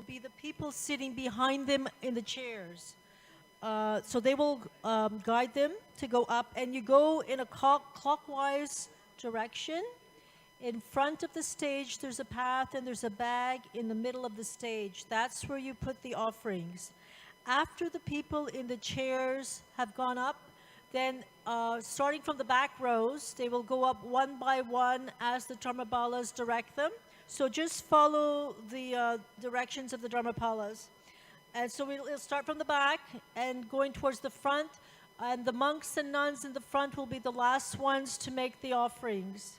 be the people sitting behind them in the chairs. So they will guide them to go up, and you go in a clockwise direction. In front of the stage, there's a path and there's a bag in the middle of the stage. That's where you put the offerings. After the people in the chairs have gone up, then starting from the back rows, they will go up one by one as the Dharmapalas direct them. So just follow the directions of the Dharmapalas. And so we'll start from the back and going towards the front. And the monks and nuns in the front will be the last ones to make the offerings.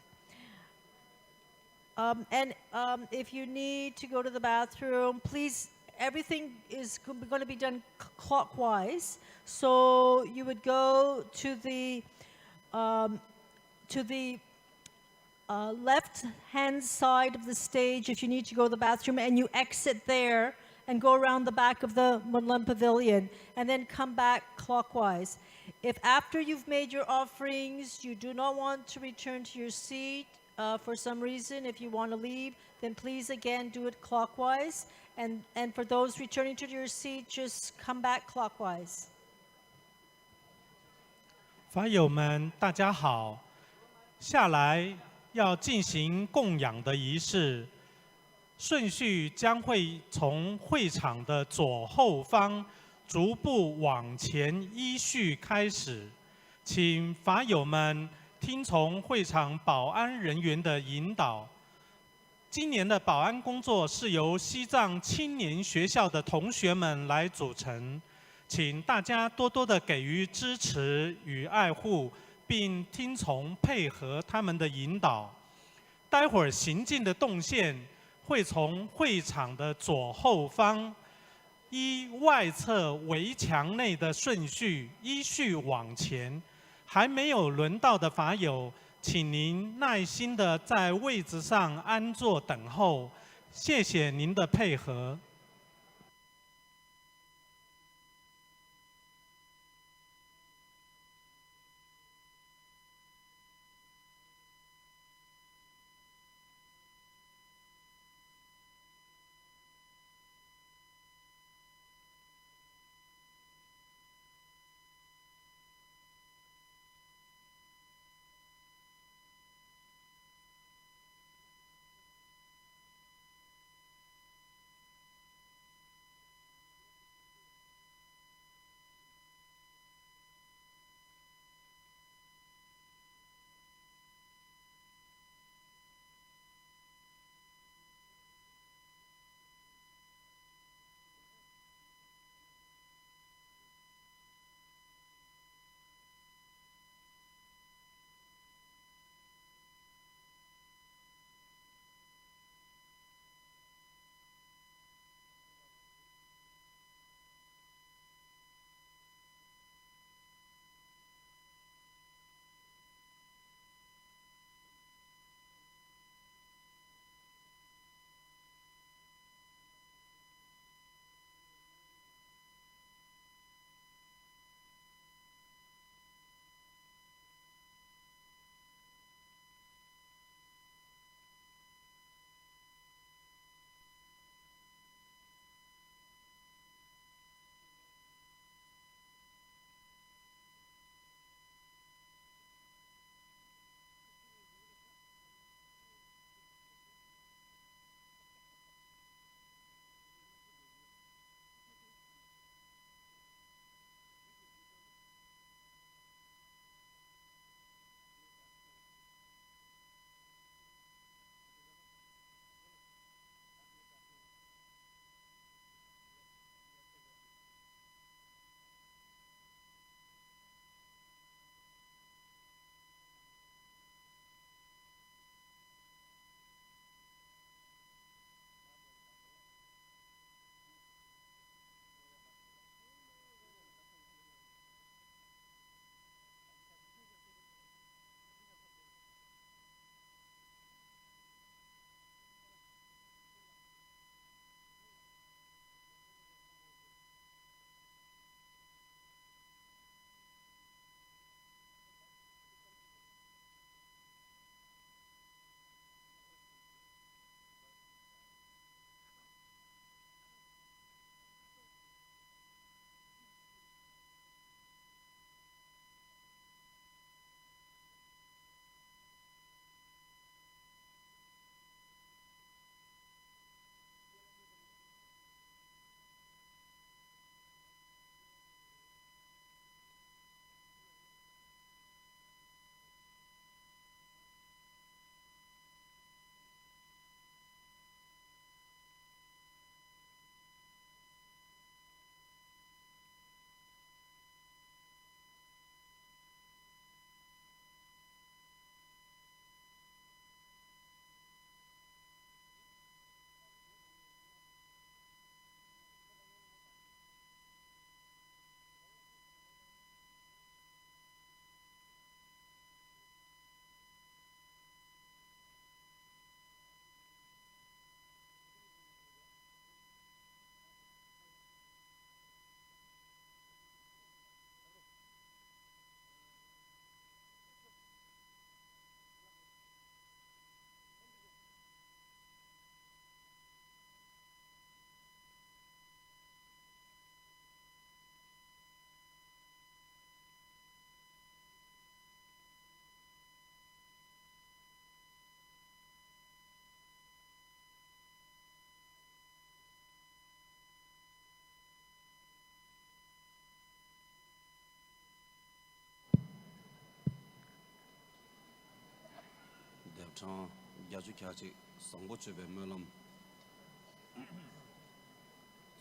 If you need to go to the bathroom, please, everything is going to be done clockwise. So you would go to the left-hand side of the stage if you need to go to the bathroom, and you exit there and go around the back of the Monlam pavilion, and then come back clockwise. If after you've made your offerings, you do not want to return to your seat, for some reason, if you want to leave, then please again do it clockwise. And for those returning to your seat, just come back clockwise. 法友们，大家好。下来要进行供养的仪式，顺序将会从会场的左后方逐步往前依序开始，请法友们 听从会场保安人员的引导。今年的保安工作是由西藏青年学校的同学们来组成，请大家多多的给予支持与爱护，并听从配合他们的引导。待会儿行进的动线会从会场的左后方，依外侧围墙内的顺序依序往前。 还没有轮到的法友，请您耐心的在位置上安坐等候，谢谢您的配合。장 야주 캬지 상고츠베 몰람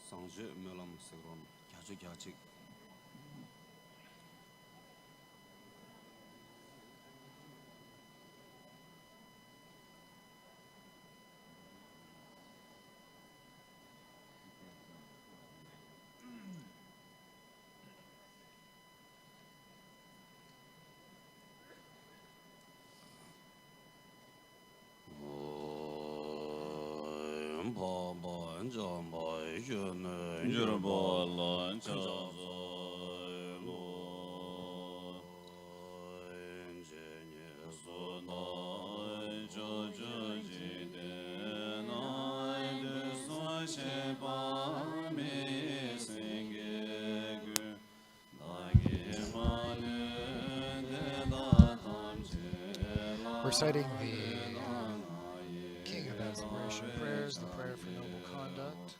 상주 몰람 세그론 야주 캬지 Reciting the King of Aspiration prayers, the prayer for noble conduct.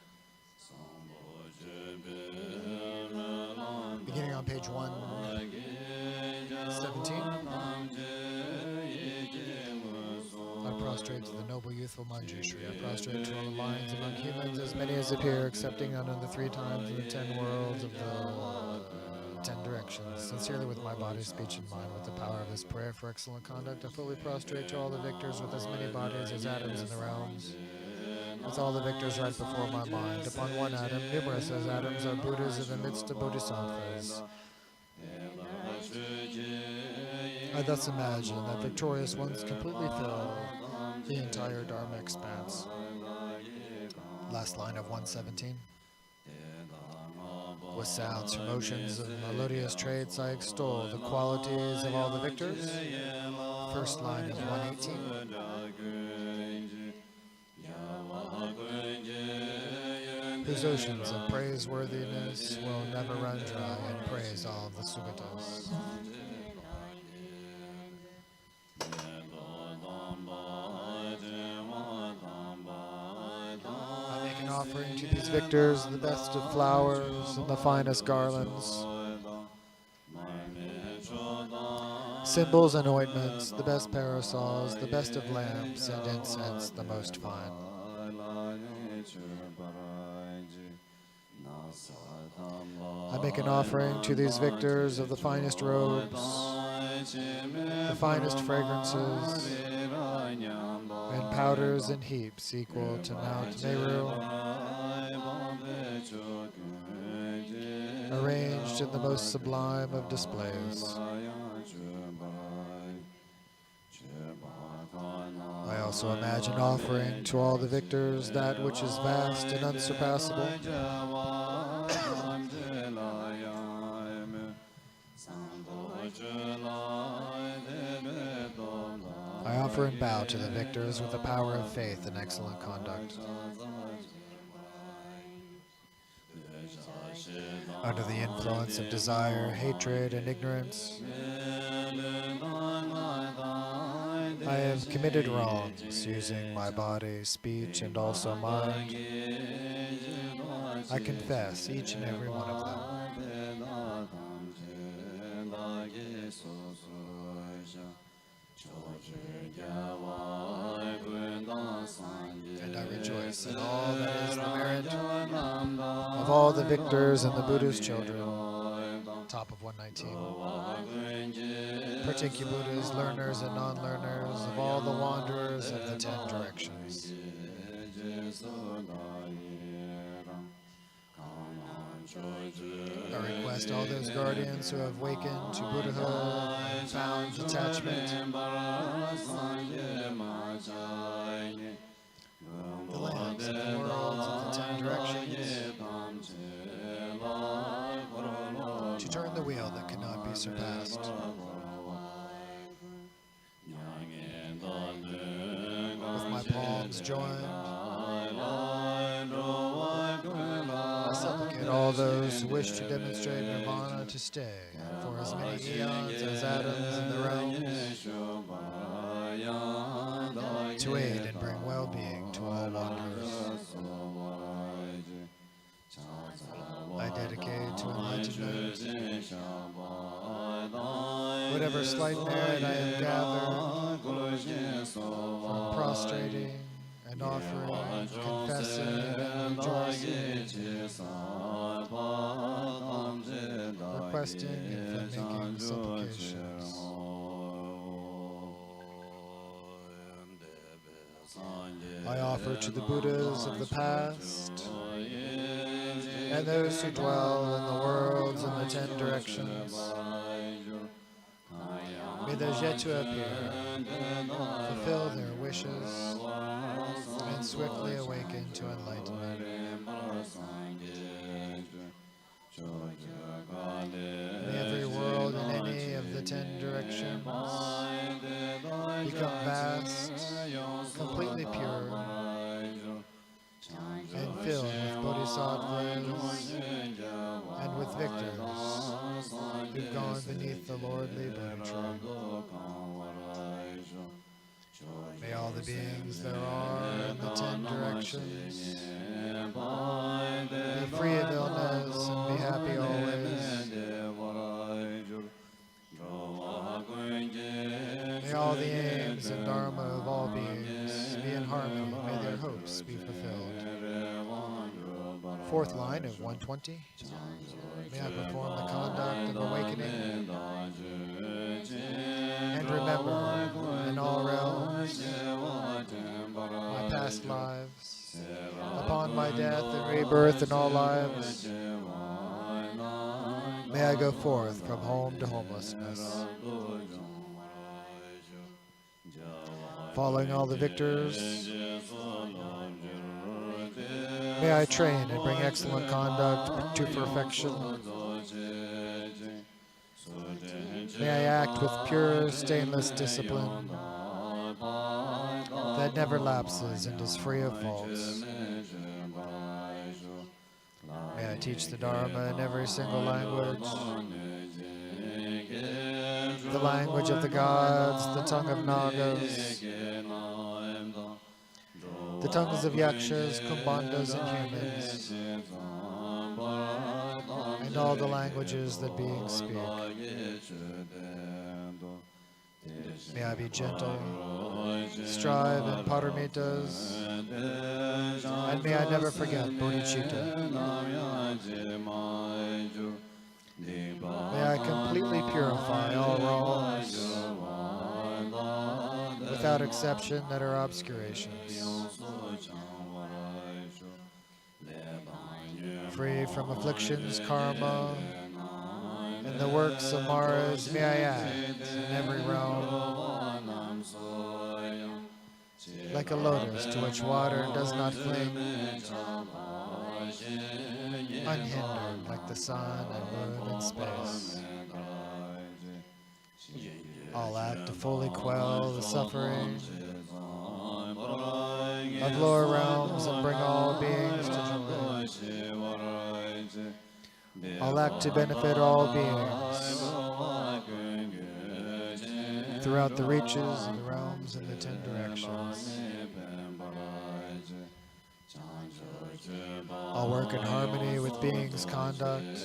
Beginning on page 117. I prostrate to the noble youthful Manjushri. I prostrate to all the lions among humans, as many as appear, excepting unto the 3 times in the 10 worlds of the 10 directions. Sincerely with my body, speech, and mind, with the power of this prayer for excellent conduct, I fully prostrate to all the victors with as many bodies as atoms in the realms. With all the victors right before my mind, upon one atom, numerous as atoms are Buddhas in the midst of bodhisattvas. I thus imagine that victorious ones completely fill the entire Dharma expanse. Last line of 117. With sounds from oceans of melodious traits, I extol the qualities of all the victors. First line of 118. Whose oceans of praiseworthiness will never run dry, and praise all of the Sugatas. I make an offering to these victors, the best of flowers and the finest garlands, symbols and ointments, the best parasols, the best of lamps, and incense, the most fine. I make an offering to these victors of the finest robes, the finest fragrances, and powders in heaps equal to Mount Meru, arranged in the most sublime of displays. I also imagine offering to all the victors that which is vast and unsurpassable, I offer and bow to the victors with the power of faith and excellent conduct. Under the influence of desire, hatred, and ignorance, I have committed wrongs using my body, speech, and also mind. I confess each and every one of them. And I rejoice in all that is the merit of all the victors and the Buddha's children. Top of 119. Pratikya Buddhas, learners and non-learners, of all the wanderers of the 10 directions. I request all those guardians who have wakened to Buddhahood and found detachment, the lands of the worlds of the 10 directions, to turn the wheel that cannot be surpassed. With my palms joined, I supplicate all those who wish to demonstrate nirvana to stay for as many eons as atoms in the realms, to aid and bring well-being to all wanderers. I dedicate to enlightenment whatever slight merit I have gathered prostrating and offering, confessing and rejoicing, requesting and making supplications. I offer to the Buddhas of the past and those who dwell in the worlds in the 10 directions. May those yet to appear fulfill their wishes and swiftly awaken to enlightenment. May every world in any of the 10 directions become vast, completely pure, and filled with bodhisattvas and with victors who've gone beneath the lordly Buddha tree. May all the beings there are in the 10 directions be free of illness and be happy always. May all the aims and dharma of all beings be in harmony. May their hopes be fulfilled. Fourth line of 120. May I perform the conduct of awakening and remember in all realms my past lives, upon my death and rebirth in all lives. May I go forth from home to homelessness, following all the victors. May I train and bring excellent conduct to perfection. May I act with pure, stainless discipline that never lapses and is free of faults. May I teach the Dharma in every single language, the language of the gods, the tongue of Nagas, the tongues of yakshas, kumbhandas, and humans, and all the languages that beings speak. May I be gentle, strive in paramitas, and may I never forget bodhicitta. May I completely purify all wrongs, without exception, that are obscurations. Free from afflictions, karma, and the works of Maras, may I act in every realm like a lotus to which water does not cling, unhindered like the sun and moon in space. I'll act to fully quell the suffering of lower realms and bring all beings to joy. I'll act to benefit all beings throughout the reaches of the realms and the 10 directions. I'll work in harmony with beings' conduct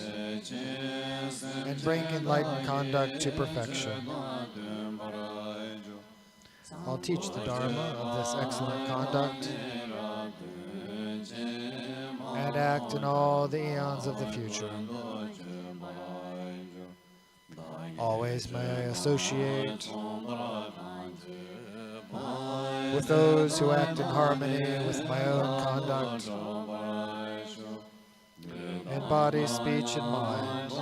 and bring enlightened conduct to perfection. I'll teach the Dharma of this excellent conduct and act in all the eons of the future. Always may I associate with those who act in harmony with my own conduct in body, speech, and mind.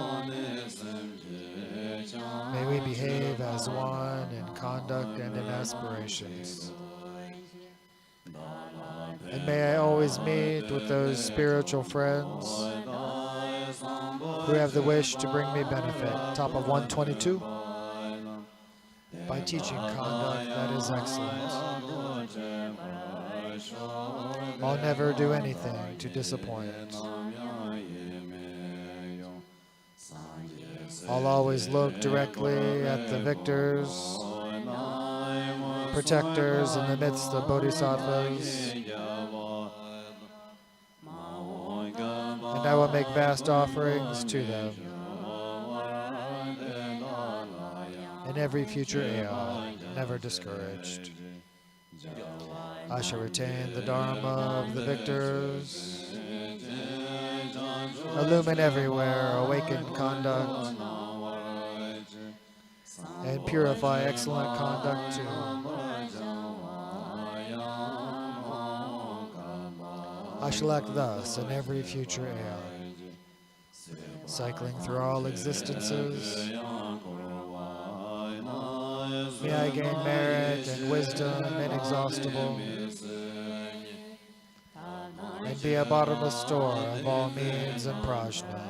May we behave as one in conduct and in aspirations. And may I always meet with those spiritual friends who have the wish to bring me benefit. Top of 122. By teaching conduct that is excellent. I'll never do anything to disappoint. I'll always look directly at the victors, protectors in the midst of bodhisattvas, and I will make vast offerings to them in every future aeon, never discouraged. I shall retain the Dharma of the victors, illumine everywhere, awaken conduct, and purify excellent conduct too. I shall act thus in every future aeon, cycling through all existences. May I gain merit and wisdom inexhaustible, and be a bottomless store of all means and prajna,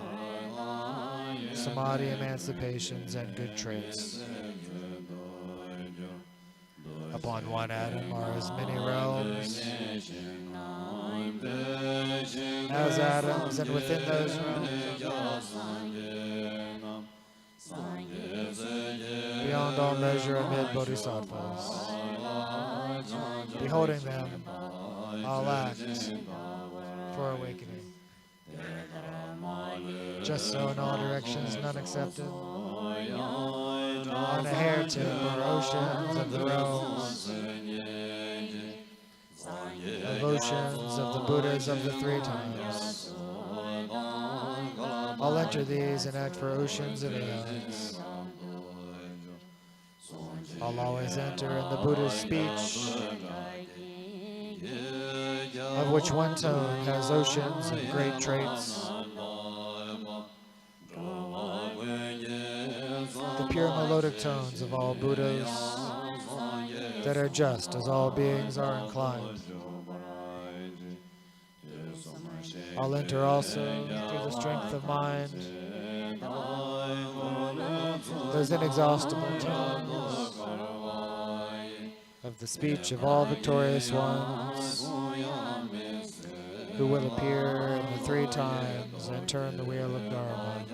samadhi, emancipations, and good traits. Upon one atom are as many realms as atoms, and within those realms, beyond all measure amid bodhisattvas. Beholding them, I'll act for awakening. Just so in all directions, none accepted. On a hair tip or oceans of the realms, of oceans of the Buddhas of the three times. I'll enter these and act for oceans of eons. I'll always enter in the Buddha's speech, of which one tone has oceans of great traits. The pure melodic tones of all Buddhas, that are just as all beings are inclined. I'll enter also through the strength of mind, those inexhaustible tones of the speech of all victorious ones, who will appear in the three times and turn the wheel of Dharma.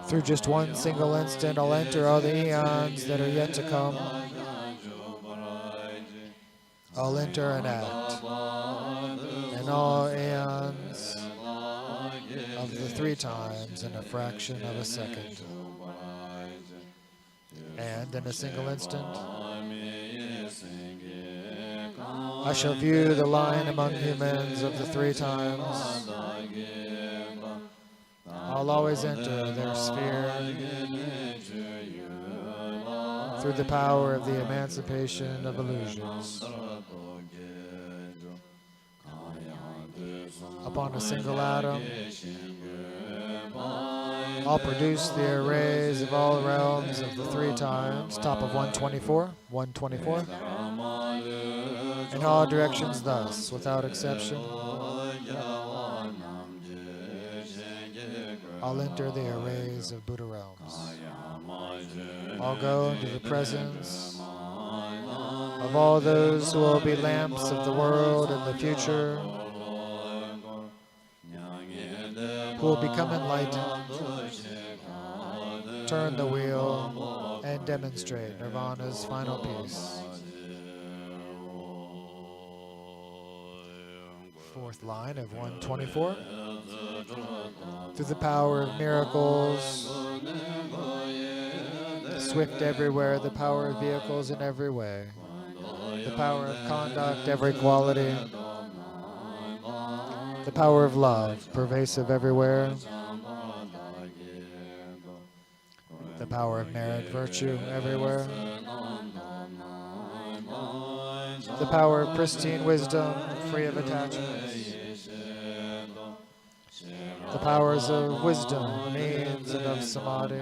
Through just one single instant, I'll enter all the eons that are yet to come. I'll enter and act in all eons of the three times in a fraction of a second. And in a single instant, I shall view the line among humans of the three times. I'll always enter their sphere through the power of the emancipation of illusions. Upon a single atom, I'll produce the arrays of all realms of the three times, top of 124, 124, in all directions thus, without exception. I'll enter the arrays of Buddha realms. I'll go into the presence of all those who will be lamps of the world in the future, who will become enlightened, turn the wheel, and demonstrate Nirvana's final peace. Fourth line of 124. Through the power of miracles, swift everywhere, the power of vehicles in every way, the power of conduct, every quality, the power of love, pervasive everywhere, the power of merit, virtue everywhere, the power of pristine wisdom, free of attachments, the powers of wisdom, means, and of samadhi.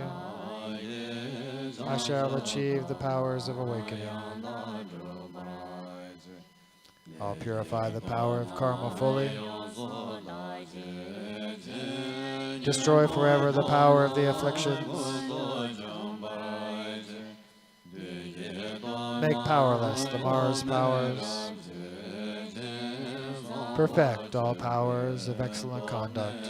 I shall achieve the powers of awakening. I'll purify the power of karma fully, destroy forever the power of the afflictions, make powerless the Mars powers, perfect all powers of excellent conduct.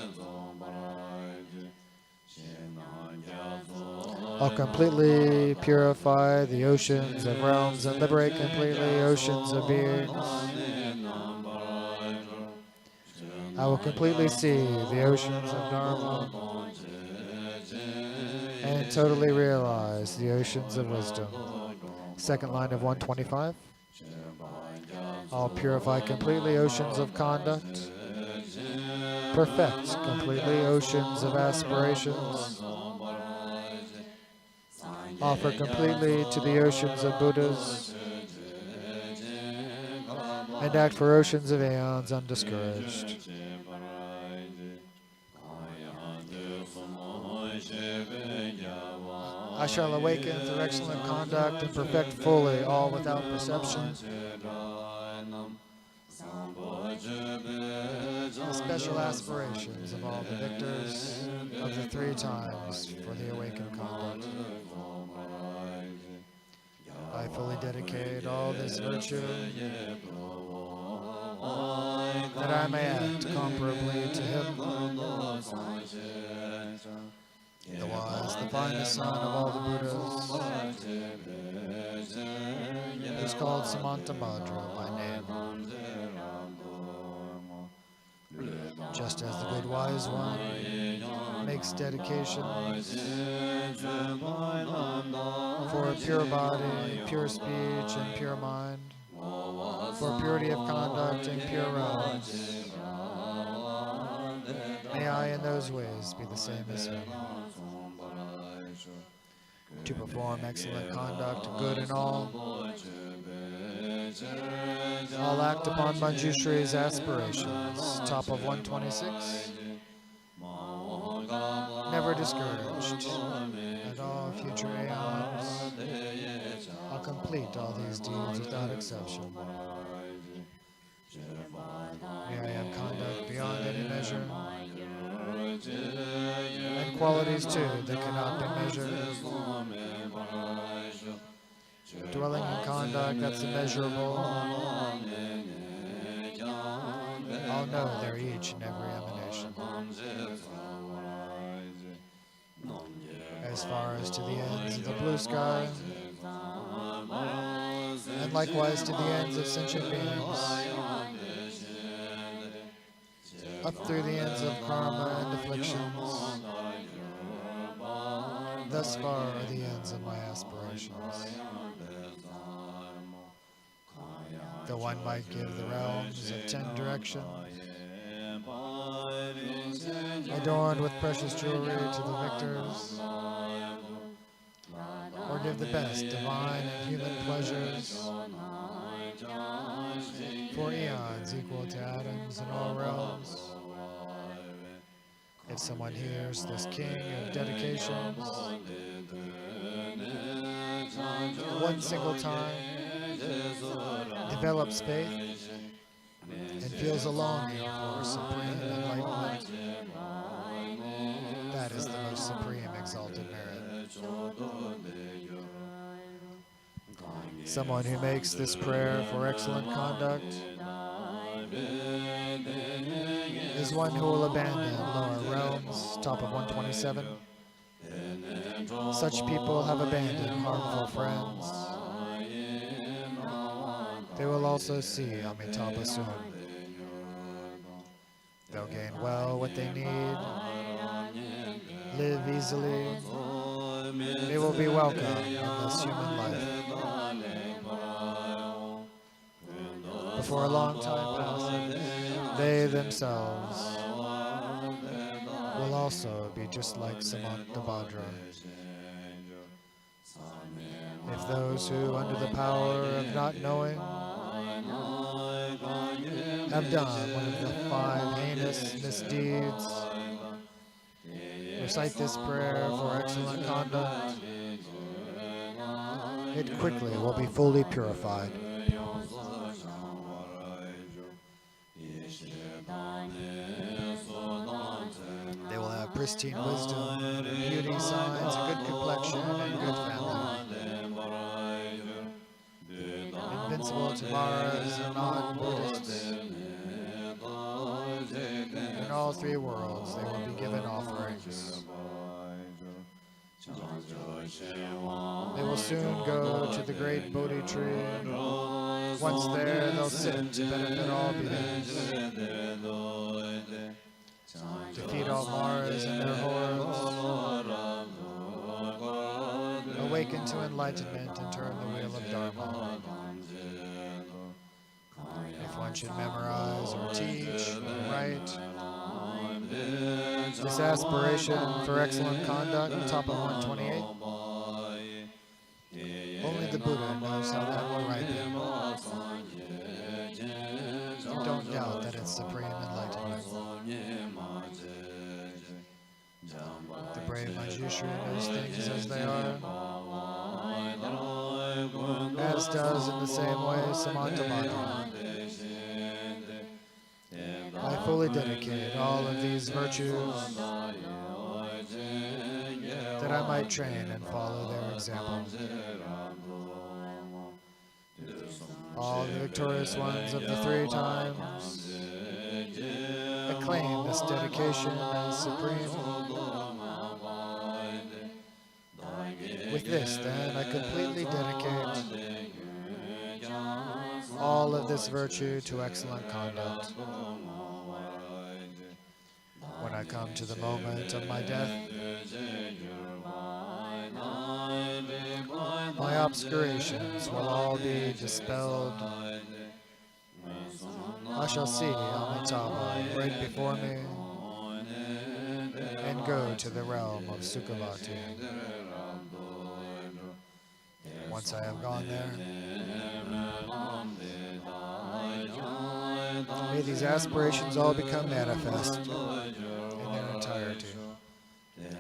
I'll completely purify the oceans of realms and liberate completely oceans of beings. I will completely see the oceans of Dharma and totally realize the oceans of wisdom. Second line of 125. I'll purify completely oceans of conduct, perfect completely oceans of aspirations, offer completely to the oceans of Buddhas, and act for oceans of aeons undiscouraged. I shall awaken through excellent conduct and perfect fully all without perception. The special aspirations of all the victors of the 3 times for the awakened conduct. I fully dedicate all this virtue that I may act comparably to him, the wise, the finest son of all the Buddhas, who's called Samantabhadra by name. Just as the good wise one makes dedication for a pure body, pure speech, and pure mind, for purity of conduct and pure realms, may I in those ways be the same as him. To perform excellent conduct, good in all, I'll act upon Manjushri's aspirations. Top of 126. Never discouraged. At all future aeons, I'll complete all these deeds without exception. May I have conduct beyond any measure, and qualities too that cannot be measured. Dwelling in conduct that's immeasurable, I'll know their each and every emanation. As far as to the ends of the blue sky, and likewise to the ends of sentient beings, up through the ends of karma and afflictions. Thus far are the ends of my aspirations. Though one might give the realms of 10 directions, adorned with precious jewelry to the victors, or give the best divine and human pleasures for eons equal to atoms in all realms. If someone hears this king of dedications one single time, develops faith, and feels a longing for supreme enlightenment, that is the most supreme exalted merit. Someone who makes this prayer for excellent conduct is one who will abandon lower realms, top of 127. Such people have abandoned harmful friends. They will also see Amitabha soon. They'll gain well what they need, live easily. They will be welcome in this human life. Before a long time passes, they themselves will also be just like Samantabhadra. If those who, under the power of not knowing, have done one of the 5 heinous misdeeds, recite this prayer for excellent conduct, it quickly will be fully purified. They will have pristine wisdom, beauty, signs, a good complexion, and good family. Invincible to Maras and non-Buddhists. In all 3 worlds they will be given offerings. They will soon go to the great Bodhi tree. Once there, they'll sit to benefit all beings. Defeat all Maras and their hordes. awaken to enlightenment and turn the wheel of Dharma. If one should memorize or teach or write, this aspiration for excellent conduct, top of 128, only the Buddha knows how that will ripen. Don't doubt that it's supreme enlightenment. The brave Manjushri knows things as they are, as does in the same way Samantabhadra. I fully dedicate all of these virtues that I might train and follow their example. All the victorious ones of the three times acclaim this dedication as supreme. With this, then, I completely dedicate all of this virtue to excellent conduct. When I come to the moment of my death, my obscurations will all be dispelled. I shall see Amitabha right before me and go to the realm of Sukhavati. Once I have gone there, may these aspirations all become manifest in their entirety.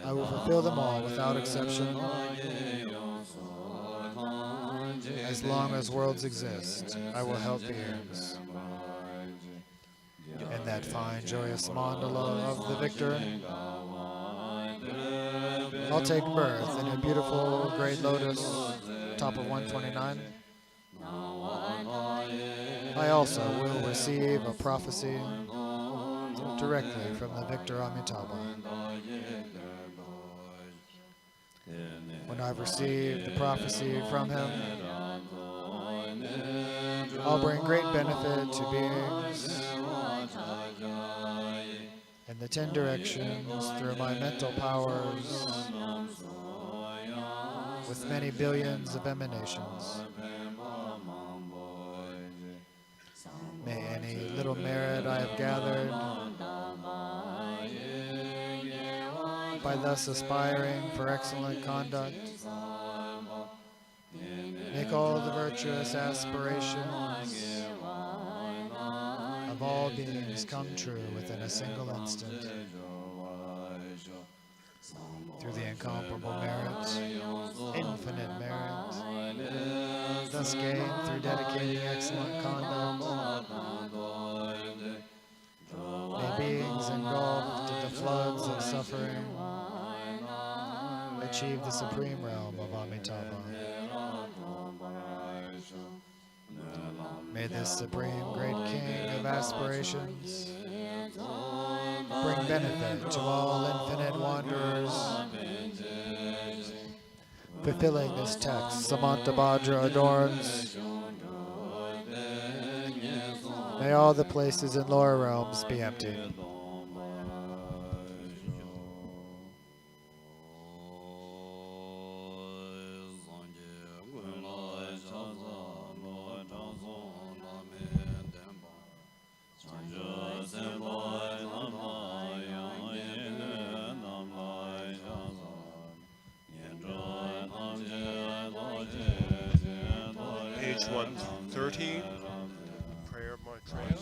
I will fulfill them all without exception. As long as worlds exist, I will help beings. In that fine, joyous mandala of the victor, I'll take birth in a beautiful great lotus, top of 129. I also will receive a prophecy directly from the victor Amitabha. When I've received the prophecy from him, I'll bring great benefit to beings in the 10 directions through my mental powers with many billions of emanations. May any little merit I have gathered by thus aspiring for excellent conduct make all the virtuous aspirations of all beings come true within a single instant. Through the incomparable merit, infinite merit, thus gained through dedicating excellent conduct, may beings engulfed in the floods of suffering achieve the supreme realm of Amitabha. May this supreme great king of aspirations bring benefit to all infinite wanderers. Fulfilling this text, Samantabhadra adorns. May all the places in lower realms be emptied. Page 130, Prayer of Maitreya.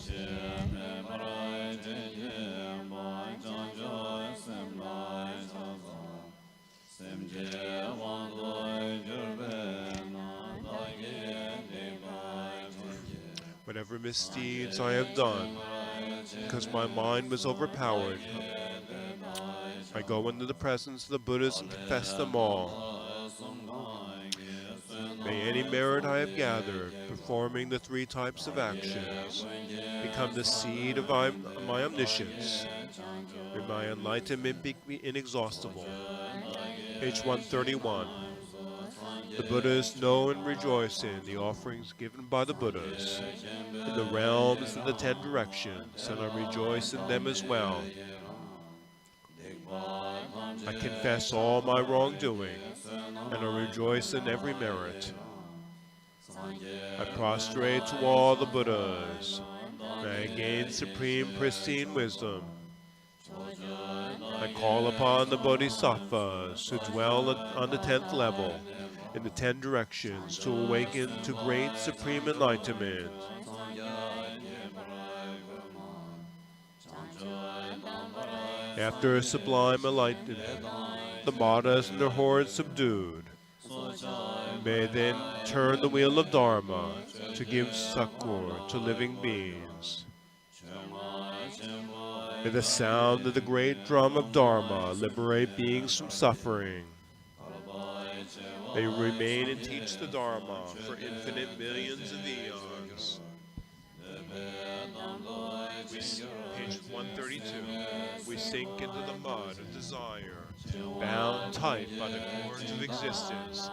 Whatever misdeeds I have done, because my mind was overpowered, I go into the presence of the Buddhas and confess them all. May any merit I have gathered, performing the 3 types of actions, become the seed of my omniscience. May my enlightenment be inexhaustible. Page 131. The Buddhas know and rejoice in the offerings given by the Buddhas in the realms and the 10 directions, and I rejoice in them as well. I confess all my wrongdoing and I rejoice in every merit. I prostrate to all the Buddhas. May I gain supreme pristine wisdom. I call upon the Bodhisattvas who dwell on the 10th level in the 10 directions to awaken to great supreme enlightenment. After a sublime enlightenment, the Maras and their hordes subdued. May then turn the wheel of Dharma to give succor to living beings. May the sound of the great drum of Dharma liberate beings from suffering. May remain and teach the Dharma for infinite millions of eons. Page 132. We sink into the mud of desire, bound tight by the cords of existence.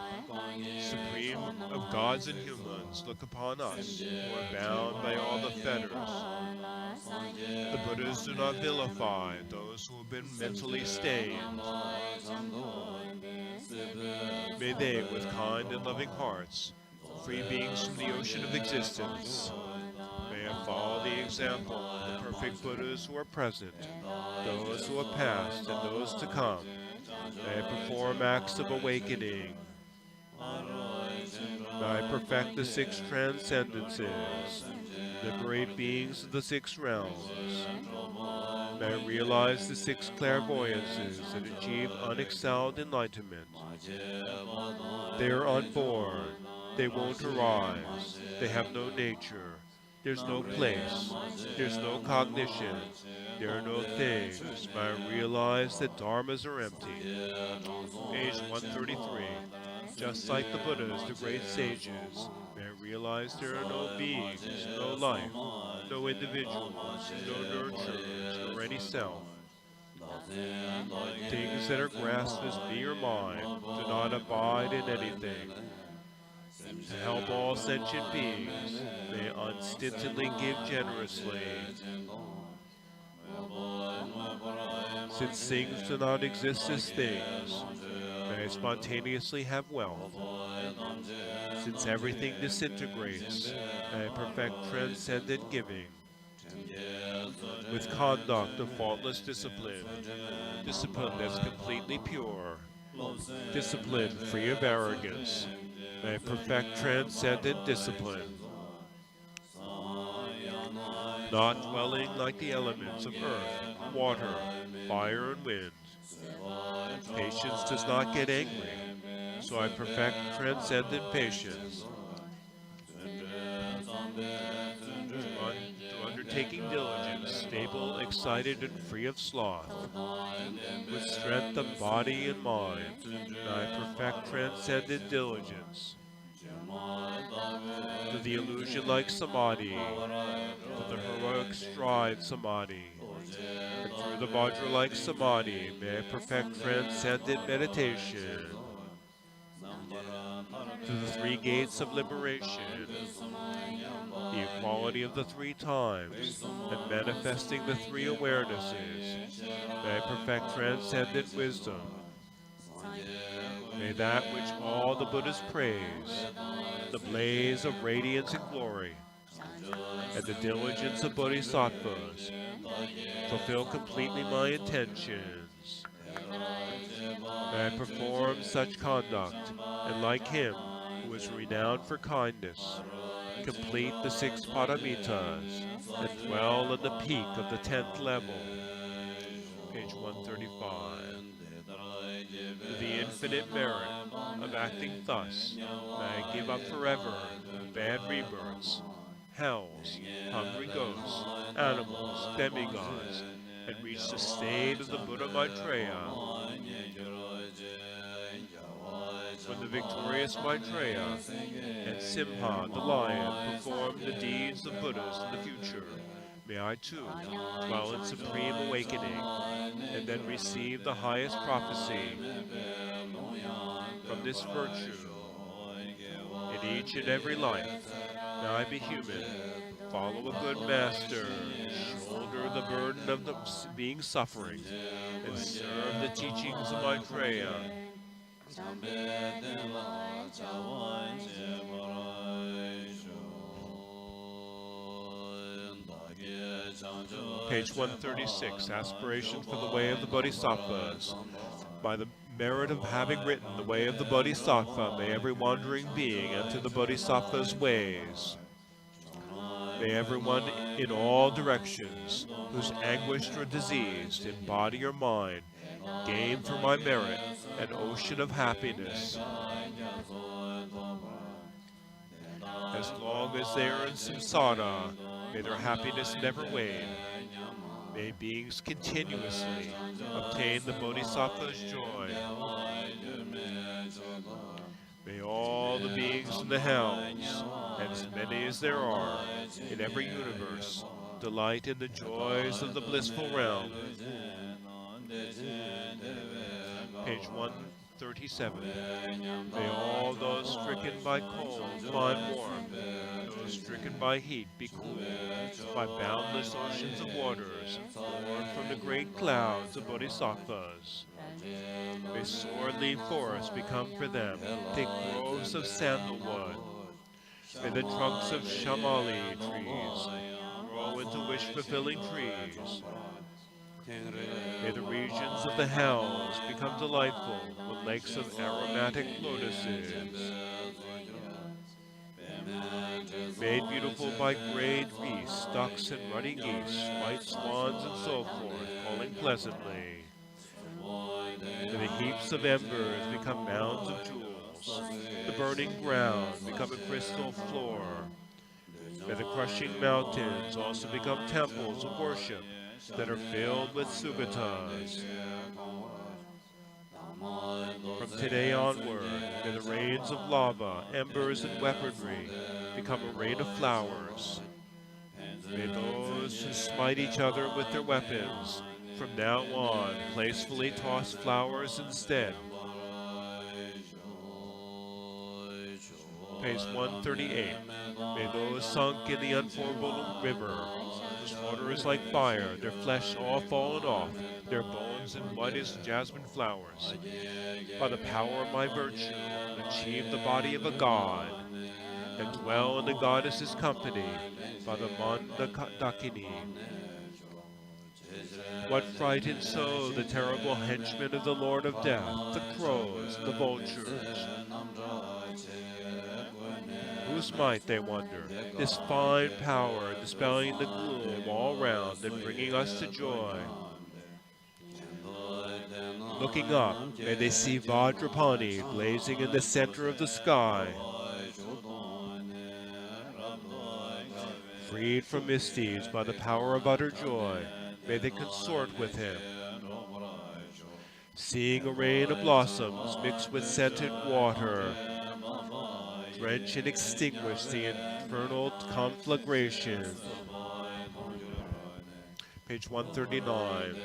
Supreme of gods and humans, look upon us, who are bound by all the fetters. The Buddhas do not vilify those who have been mentally stained. May they, with kind and loving hearts, free beings from the ocean of existence. May I follow the example of the perfect Buddhas who are present, those who have passed and those to come. May I perform acts of awakening. May I perfect the 6 transcendences, liberate beings of the 6 realms. May I realize the 6 clairvoyances and achieve unexcelled enlightenment. They are unborn. They won't arise. They have no nature. There's no place. There's no cognition. There are no things. May I realize that dharmas are empty. Page 133. Just like the Buddhas, the great sages, may I realize there are no beings, no life, no individuals, no nurturers, nor any self. Things that are grasped as me or mine do not abide in anything. To help all sentient beings, may I unstintedly give generously. Since things do not exist as things, may I spontaneously have wealth. Since everything disintegrates, may I perfect transcendent giving. With conduct of faultless discipline, discipline that's completely pure, discipline free of arrogance, may I perfect transcendent discipline. Not dwelling like the elements of earth, water, fire, and wind. Patience does not get angry, so I perfect transcendent patience. To undertaking diligence, stable, excited, and free of sloth. With strength of body and mind, I perfect transcendent diligence. To the illusion-like samadhi, to the heroic stride samadhi, and through the Vajra-like samadhi, may I perfect transcendent meditation. To the 3 gates of liberation, the equality of the 3 times, and manifesting the 3 awarenesses, may I perfect transcendent wisdom. May that which all the Buddhas praise, the blaze of radiance and glory, and the diligence of bodhisattvas, fulfill completely my intentions. May I perform such conduct, and like him, who is renowned for kindness, complete the 6 paramitas, and dwell in the peak of the 10th level. Page 135. To the infinite merit of acting thus, may I give up forever bad rebirths, hells, hungry ghosts, animals, demigods, and reach the state of the Buddha Maitreya. When the victorious Maitreya and Simha, the lion, perform the deeds of Buddhas in the future, may I too dwell in supreme awakening, and then receive the highest prophecy from this virtue. In each and every life, may I be human, follow a good master, shoulder the burden of being suffering, and serve the teachings of Maitreya. Page 136, Aspiration for the Way of the Bodhisattvas. By the merit of having written the Way of the Bodhisattva, may every wandering being enter the Bodhisattva's ways. May everyone in all directions, who's anguished or diseased in body or mind, gain for my merit an ocean of happiness. As long as they are in samsara, may their happiness never wane. May beings continuously obtain the Bodhisattva's joy. May all the beings in the hells, and as many as there are, in every universe, delight in the joys of the blissful realm. Page 137. May all those stricken by cold find warmth, those stricken by heat be cooled by boundless oceans of waters born from the great clouds of bodhisattvas. May sword leaf forests become for them thick groves of sandalwood. May the trunks of shamali trees grow into wish-fulfilling trees. May the regions of the hells become delightful with lakes of aromatic lotuses. Made beautiful by gray geese, ducks, and ruddy geese, white swans, and so forth, calling pleasantly. May the heaps of embers become mounds of jewels, the burning ground become a crystal floor. May the crushing mountains also become temples of worship that are filled with sugatas. From today onward, may the rains of lava, embers, and weaponry become a rain of flowers. May those who smite each other with their weapons from now on playfully toss flowers instead. Page 138. May those sunk in the unformable river, whose water is like fire, their flesh all fallen off, their bones and white as jasmine flowers, by the power of my virtue, achieve the body of a god, and dwell in the goddess's company by the Mandakini. What frightened so the terrible henchmen of the Lord of Death, the crows, the vultures? Whose might, they wonder, this fine power dispelling the gloom all round and bringing us to joy? Looking up, may they see Vajrapani blazing in the center of the sky. Freed from misdeeds by the power of utter joy, may they consort with him. Seeing a rain of blossoms mixed with scented water, drench and extinguish the infernal conflagration. Page 139.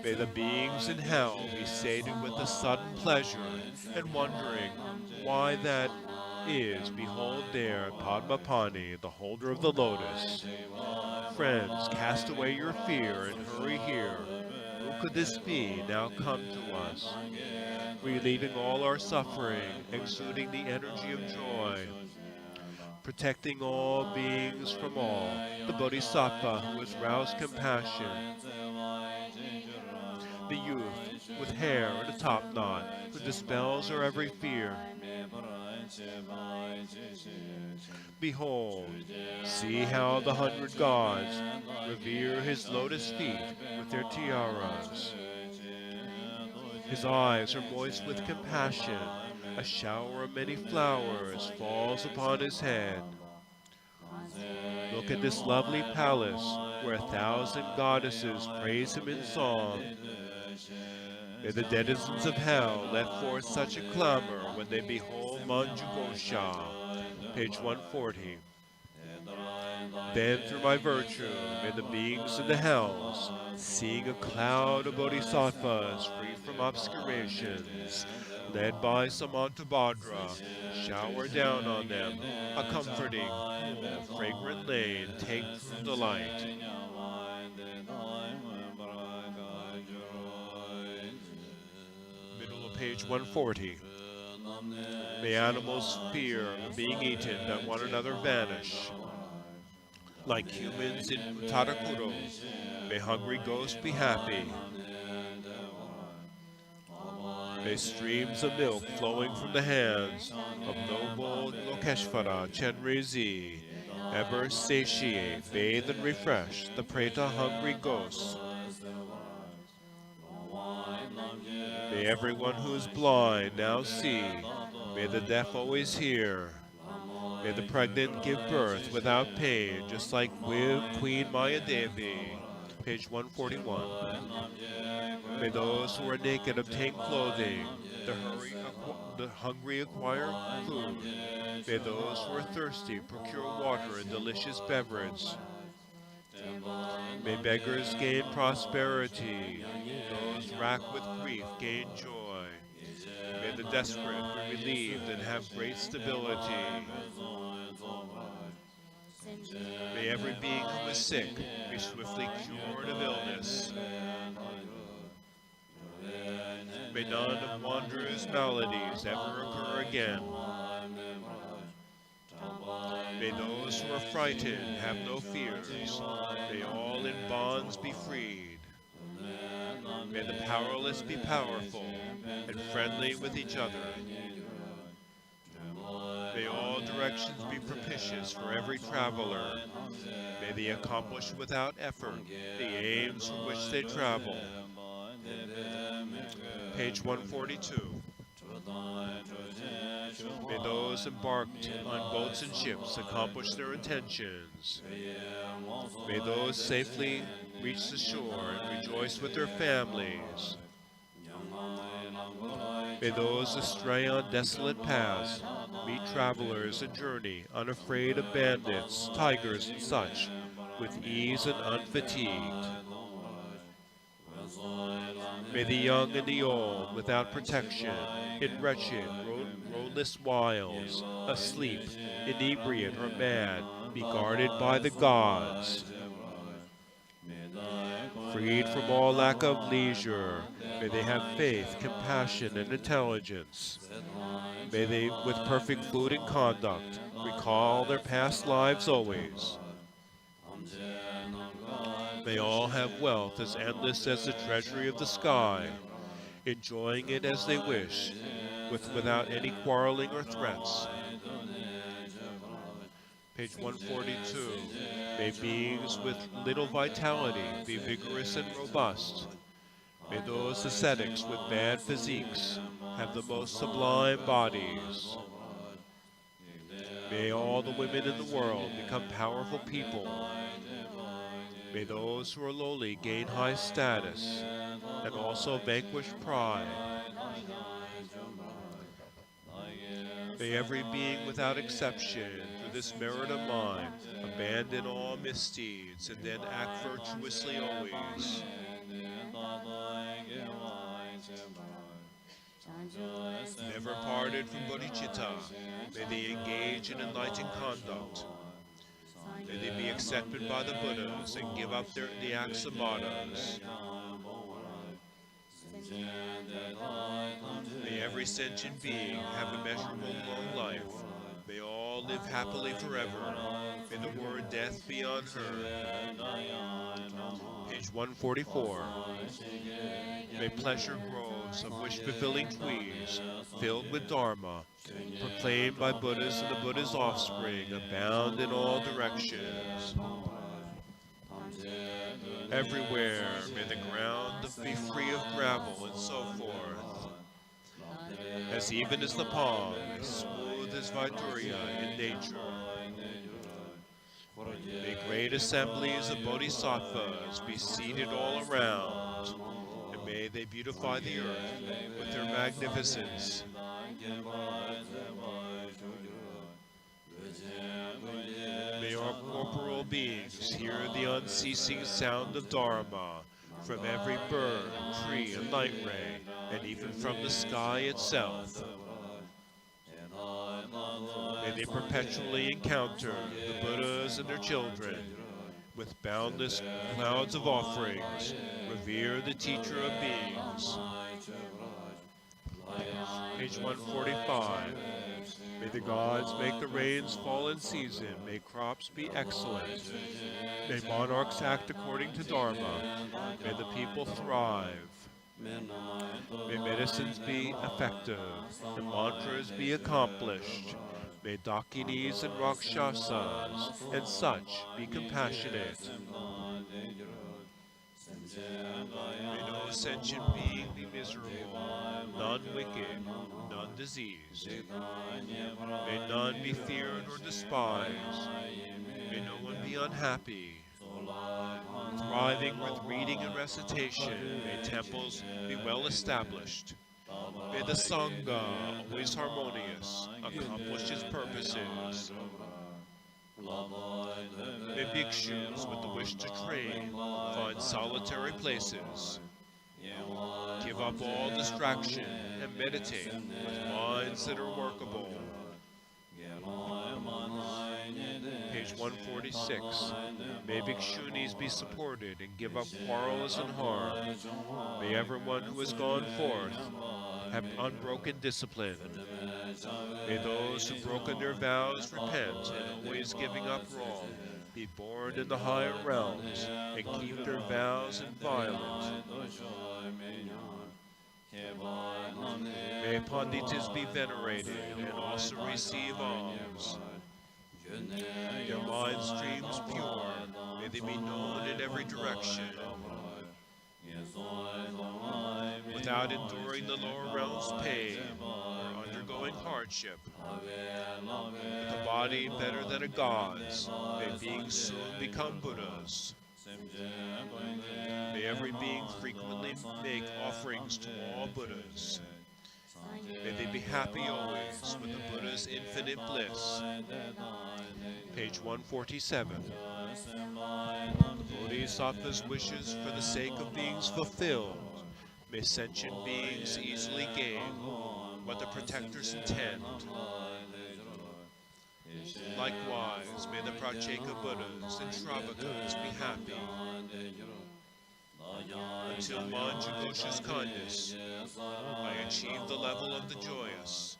May the beings in hell be sated with a sudden pleasure and wondering why that is. Behold there Padmapani, the holder of the lotus. Friends, cast away your fear and hurry here. Who could this be now come to us? Relieving all our suffering, exuding the energy of joy, protecting all beings from all, the Bodhisattva who has roused compassion, the youth with hair and a top knot, who dispels our every fear. Behold, see how the 100 gods revere his lotus feet with their tiaras. His eyes are moist with compassion. A shower of many flowers falls upon his head. Look at this lovely palace where 1,000 goddesses praise him in song. May the denizens of hell let forth such a clamor when they behold Manjughosha. Page 140. Then through my virtue may the beings in the hells, seeing a cloud of bodhisattvas free from obscurations, led by Samantabhadra, shower down on them a comforting, cool, fragrant lane, take true delight. Middle of page 140. May animals fear of being eaten, that one another vanish. Like humans in Utarakuro, may hungry ghosts be happy. May streams of milk flowing from the hands of noble Lokeshvara Chenrezi ever satiate, bathe, and refresh the Preta hungry ghosts. May everyone who is blind now see. May the deaf always hear. May the pregnant give birth without pain, just like Queen Maya Devi. Page 141. May those who are naked obtain clothing, the hungry acquire food. May those who are thirsty procure water and delicious beverage. May beggars gain prosperity, those racked with grief gain joy. May the desperate be relieved and have great stability. May every being who is sick be swiftly cured of illness. May none of wanderers' maladies ever occur again. May those who are frightened have no fears. May all in bonds be freed. May the powerless be powerful and friendly with each other. May all directions be propitious for every traveler. May they accomplish without effort the aims for which they travel. Page 142. May those embarked on boats and ships accomplish their intentions. May those safely reach the shore and rejoice with their families. May those astray on desolate paths meet travelers and journey unafraid of bandits, tigers, and such, with ease and unfatigued. May the young and the old, without protection, in wretched, roadless wilds, asleep, inebriate, or mad, be guarded by the gods. Freed from all lack of leisure, may they have faith, compassion, and intelligence. May they, with perfect food and conduct, recall their past lives always. May all have wealth as endless as the treasury of the sky, enjoying it as they wish, without any quarreling or threats. Page 142. May beings with little vitality be vigorous and robust. May those ascetics with bad physiques have the most sublime bodies. May all the women in the world become powerful people. May those who are lowly gain high status and also vanquish pride. May every being without exception, through this merit of mine, abandon all misdeeds and then act virtuously always. Never parted from bodhicitta, may they engage in enlightened conduct. May they be accepted by the Buddhas and give up the acts of martyrs. May every sentient being have immeasurable long life. May all live happily forever. May the word death be unheard. Page 144. May pleasure groves of wish-fulfilling trees, filled with Dharma, proclaimed by Buddhas and the Buddha's offspring, abound in all directions. Everywhere may the ground be free of gravel and so forth, as even as the palm, as smooth as Vaidurya in nature. May great assemblies of bodhisattvas be seated all around, and may they beautify the earth with their magnificence. May our corporal beings hear the unceasing sound of Dharma from every bird, tree, and light ray, and even from the sky itself. May they perpetually encounter the Buddhas and their children, with boundless clouds of offerings, revere the teacher of beings. Page 145. May the gods make the rains fall in season. May crops be excellent. May monarchs act according to Dharma. May the people thrive. May medicines be effective and mantras be accomplished. May Dakinis and Rakshasas and such be compassionate. May no sentient being be miserable, none wicked, none diseased. May none be feared or despised. May no one be unhappy. Thriving with reading and recitation, may temples be well established. May the Sangha, always harmonious, accomplish its purposes. May bhikshus with the wish to train find solitary places. Give up all distraction and meditate with minds that are workable. Page 146. May bhikshunis be supported and give up quarrels and harm. May everyone who has gone forth have unbroken discipline. May those who've broken their vows repent and always giving up wrong be born in the higher realms and keep their vows inviolate. May panditas be venerated and also receive alms. Their mind streams pure, may they be known in every direction. Without enduring the lower realms' pain or undergoing hardship, with a body better than a god's, may beings soon become Buddhas. May every being frequently make offerings to all Buddhas. May they be happy always with the Buddha's infinite bliss. Page 147. The Bodhisattva's wishes for the sake of beings fulfilled. May sentient beings easily gain what the protectors intend. Likewise, may the Pracheka Buddhas and Shravakas be happy. Until Manjughosha's kindness, I achieve the level of the joyous.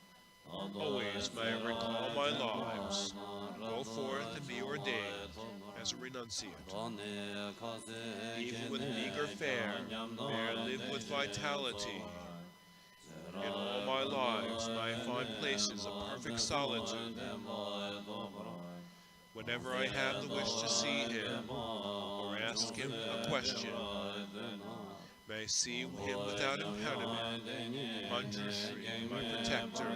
Always may I recall my lives, go forth and be ordained as a renunciate. Even with meager fare, may I live with vitality. In all my lives may I find places of perfect solitude. Whenever I have the wish to see him or ask him a question, may I see him without impediment. Manjushri, my protector.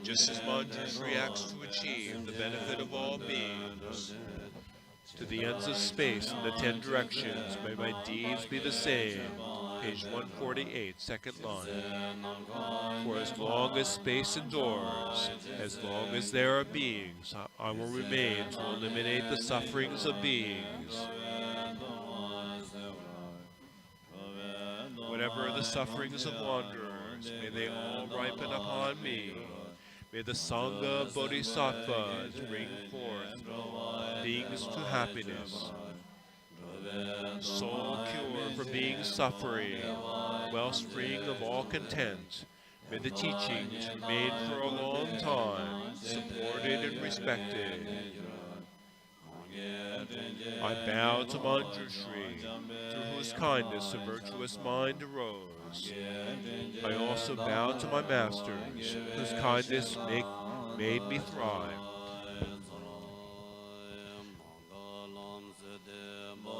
Just as Manjushri acts to achieve the benefit of all beings, to the ends of space and the 10 directions, may my deeds be the same. Page 148, second line. For as long as space endures, as long as there are beings, I will remain to eliminate the sufferings of beings. Whatever are the sufferings of wanderers, may they all ripen upon me. May the Sangha of Bodhisattvas bring forth beings to happiness. Soul cure for being suffering, wellspring of all content. May the teachings remain for a long time, supported and respected. I bow to Manjushri, through whose kindness a virtuous mind arose. I also bow to my masters, whose kindness made me thrive.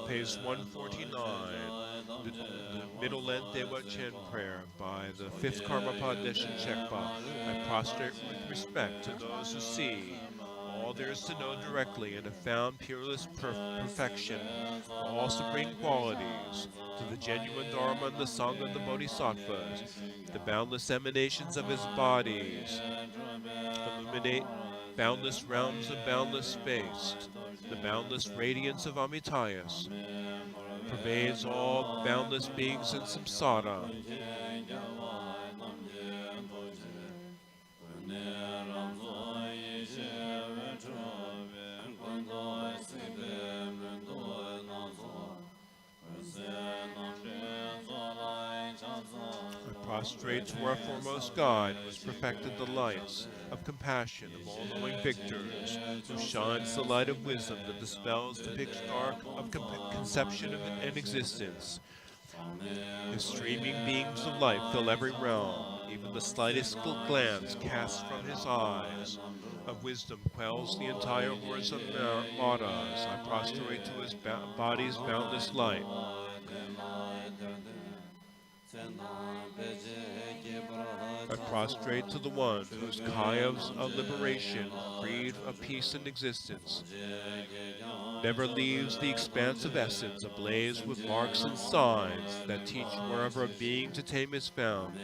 Page 149, the middle length Dewa Chen prayer by the 5th Karmapad Deshin Shekpa. I prostrate with respect to those who see all there is to know directly and have found peerless perfection, all supreme qualities, to the genuine Dharma and the Sangha of the Bodhisattvas, the boundless emanations of his bodies, illuminate boundless realms of boundless space, the boundless radiance of Amitayas, pervades all boundless beings in samsara. prostrate to our foremost guide, who has perfected the lights of compassion of all-knowing victors, who shines the light of wisdom that dispels the pitch dark of conception and existence. His streaming beams of light fill every realm. Even the slightest glance cast from his eyes of wisdom quells the entire horizon maras. I prostrate to his body's boundless light. I prostrate to the one whose kayas of liberation breathe of peace and existence, never leaves the expansive essence ablaze with marks and signs that teach wherever a being to tame is found.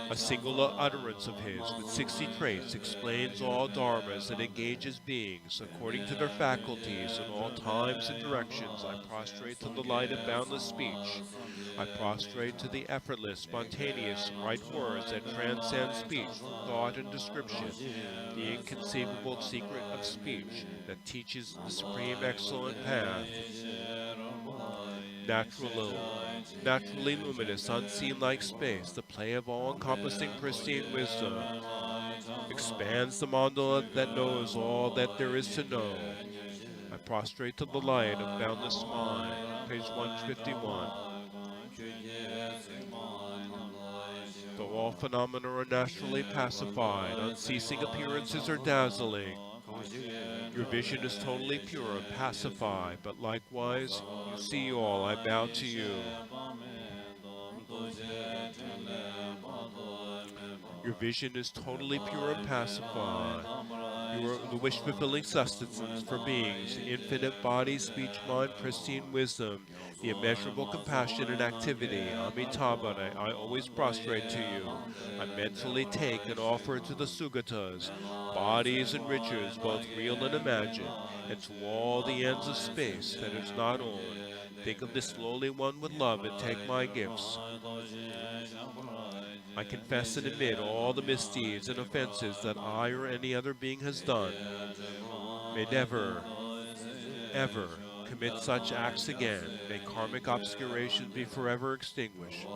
A single utterance of his, with 60 traits, explains all dharmas and engages beings according to their faculties in all times and directions. I prostrate to the light of boundless speech. I prostrate to the effortless, spontaneous, right words that transcend speech, thought, and description, the inconceivable secret of speech that teaches the supreme excellent path. Naturally luminous, unseen like space, the play of all-encompassing pristine wisdom expands the mandala that knows all that there is to know. I prostrate to the light of boundless mind, page 151. Though all phenomena are naturally pacified, unceasing appearances are dazzling. Your vision is totally pure and pacified, but likewise, you see all, I bow to you. Your vision is totally pure and pacified. You are the wish-fulfilling sustenance for beings, the infinite body, speech, mind, pristine wisdom, the immeasurable compassion and activity. Amitabha, I always prostrate to you. I mentally take and offer to the Sugatas, bodies and riches, both real and imagined, and to all the ends of space that is not owned. Think of this lowly one with love and take my gifts. I confess and admit all the misdeeds and offenses that I or any other being has done. May never, ever commit such acts again. May karmic obscuration be forever extinguished.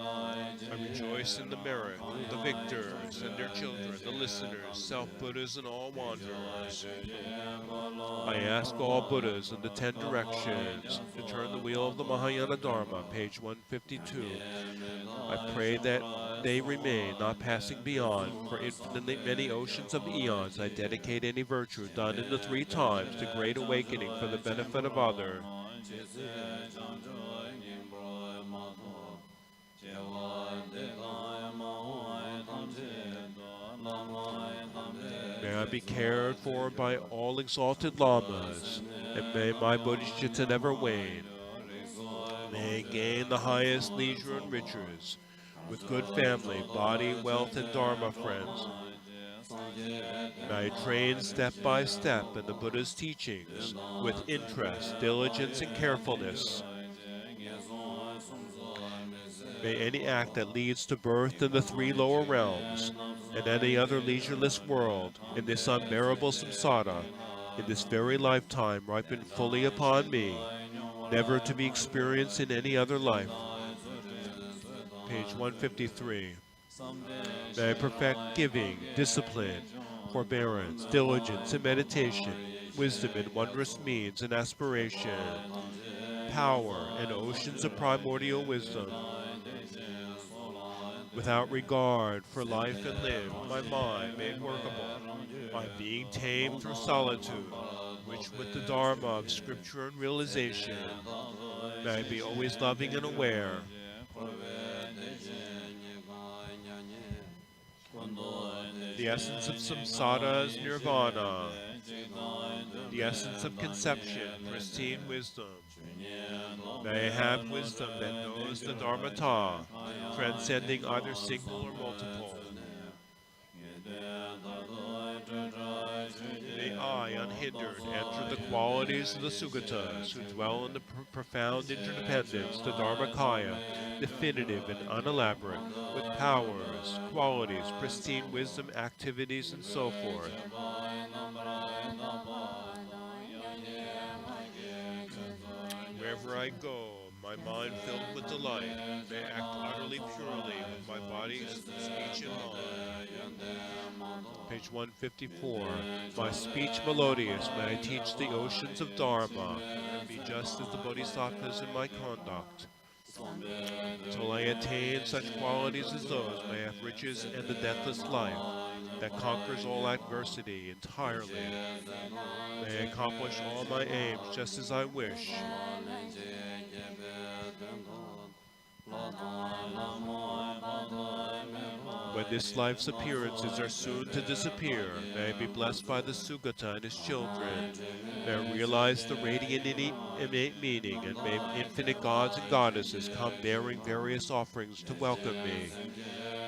I rejoice in the merit of the victors and their children, the listeners, self-Buddhas, and all wanderers. I ask all Buddhas in the 10 directions to turn the wheel of the Mahayana Dharma, page 152. I pray that they remain, not passing beyond. For infinitely many oceans of eons, I dedicate any virtue done in the 3 times to great awakening for the benefit of others. May I be cared for by all exalted lamas, and may my bodhicitta never wane. May I gain the highest leisure and riches, with good family, body, wealth, and dharma friends. May I train step by step in the Buddha's teachings, with interest, diligence, and carefulness. May any act that leads to birth in the 3 lower realms, and any other leisureless world, in this unbearable samsara, in this very lifetime ripen fully upon me, never to be experienced in any other life. Page 153. May I perfect giving, discipline, forbearance, diligence, and meditation, wisdom and wondrous means and aspiration, power and oceans of primordial wisdom. Without regard for life and limb, my mind made workable, my being tamed through solitude, which with the Dharma of scripture and realization, may I be always loving and aware. The essence of samsara is nirvana. The essence of conception, pristine wisdom. May I have wisdom that knows the dharmata, transcending either single or multiple. May I, unhindered, enter the qualities of the Sugatas, who dwell in the profound interdependence, the Dharmakaya, definitive and unelaborate, with powers, qualities, pristine wisdom, activities, and so forth. Wherever I go, my mind filled with delight, may act utterly purely with my body, speech, and mind. Page 154. My speech melodious, may I teach the oceans of Dharma, and be just as the bodhisattvas in my conduct. Till I attain such qualities as those, may I have riches and the deathless life that conquers all adversity entirely. May I accomplish all my aims just as I wish. When this life's appearances are soon to disappear, may I be blessed by the Sugata and his children. May I realize the radiant innate meaning, and may infinite gods and goddesses come bearing various offerings to welcome me.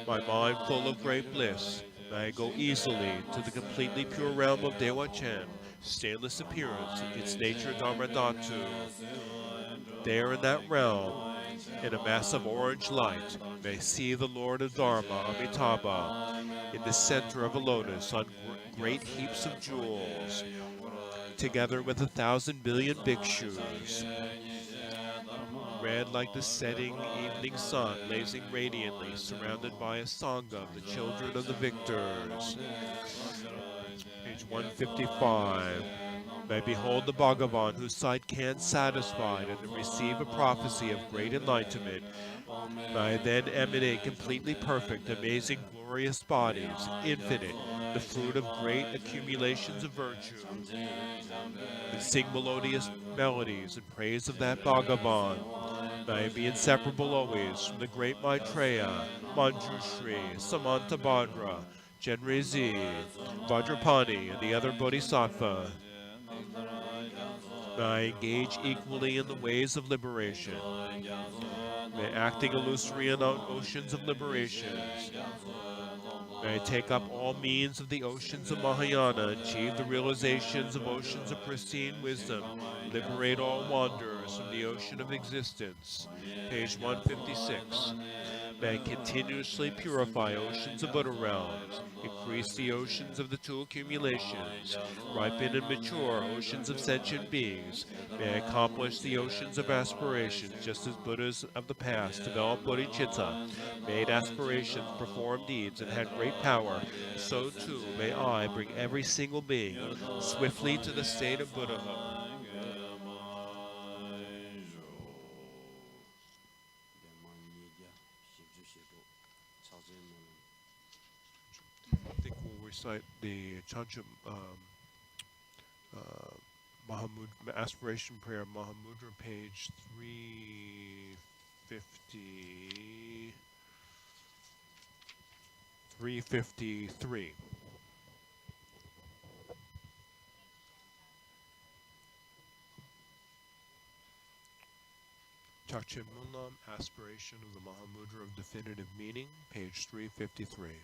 My mind full of great bliss, may I go easily to the completely pure realm of Dewa Chen, stainless appearance, its nature Dharma Dhatu. There in that realm, in a mass of orange light, may see the Lord of Dharma, Amitabha, in the center of a lotus on great heaps of jewels, together with 1,000 billion bhikshus, red like the setting evening sun, blazing radiantly, surrounded by a sangha of the children of the victors. Page 155. May I behold the Bhagavan, whose sight can't satisfy, and receive a prophecy of great enlightenment. May I then emanate completely perfect, amazing, glorious bodies, infinite, the fruit of great accumulations of virtue, and sing melodious melodies in praise of that Bhagavan. May I be inseparable always from the great Maitreya, Manjushri, Samantabhadra, Genrezi, Vajrapani, and the other Bodhisattva. May I engage equally in the ways of liberation. May acting illusory in oceans of liberations. May I take up all means of the oceans of Mahayana, achieve the realizations of oceans of pristine wisdom, liberate all wanderers from the ocean of existence. Page 156. May I continuously purify oceans of Buddha realms, increase the oceans of the two accumulations, ripen and mature oceans of sentient beings. May I accomplish the oceans of aspirations, just as Buddhas of the past developed bodhicitta, made aspirations, performed deeds, and had great power. So too may I bring every single being swiftly to the state of Buddhahood. I think we'll recite the Chancha Mahamudra aspiration prayer, Mahamudra, page 350, 353. Chakchen Monlam, aspiration of the Mahamudra of definitive meaning, page 353.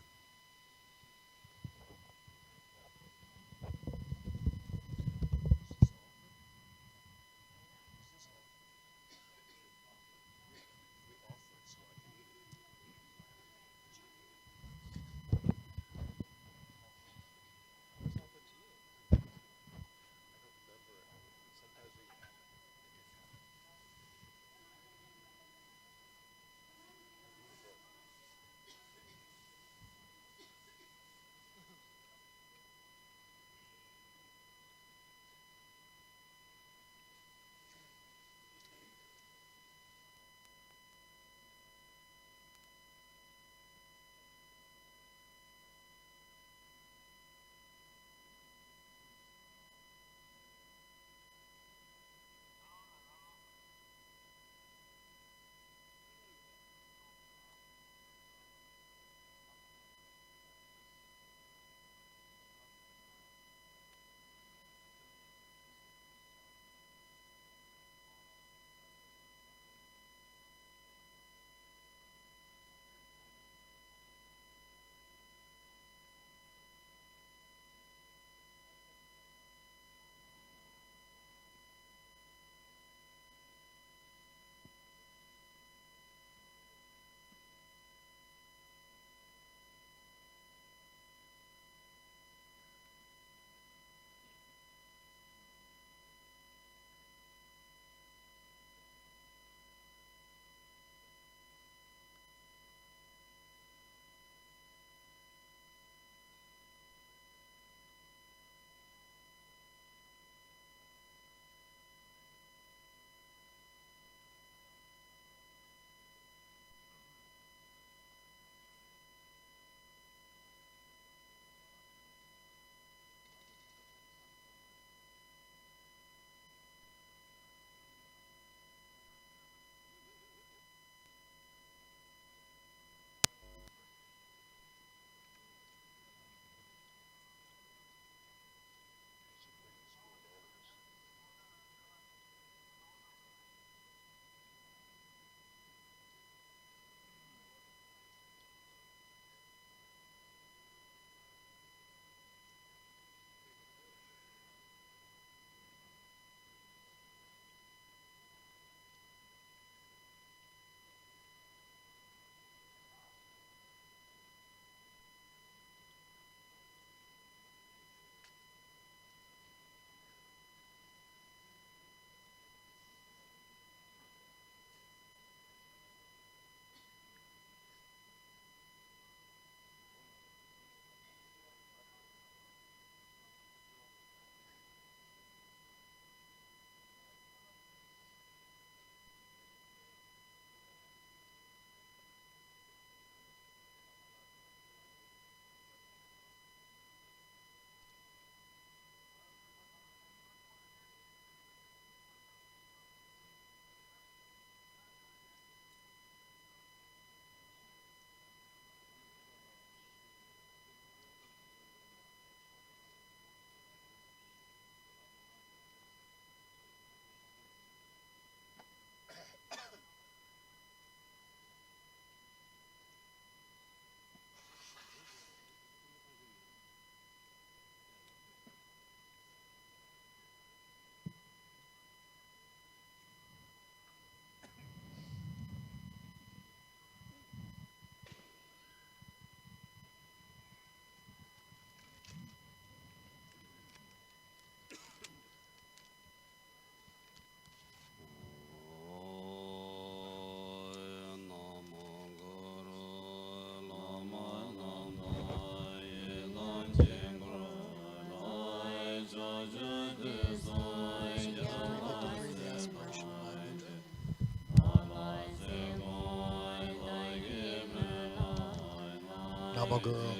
Humble Guru.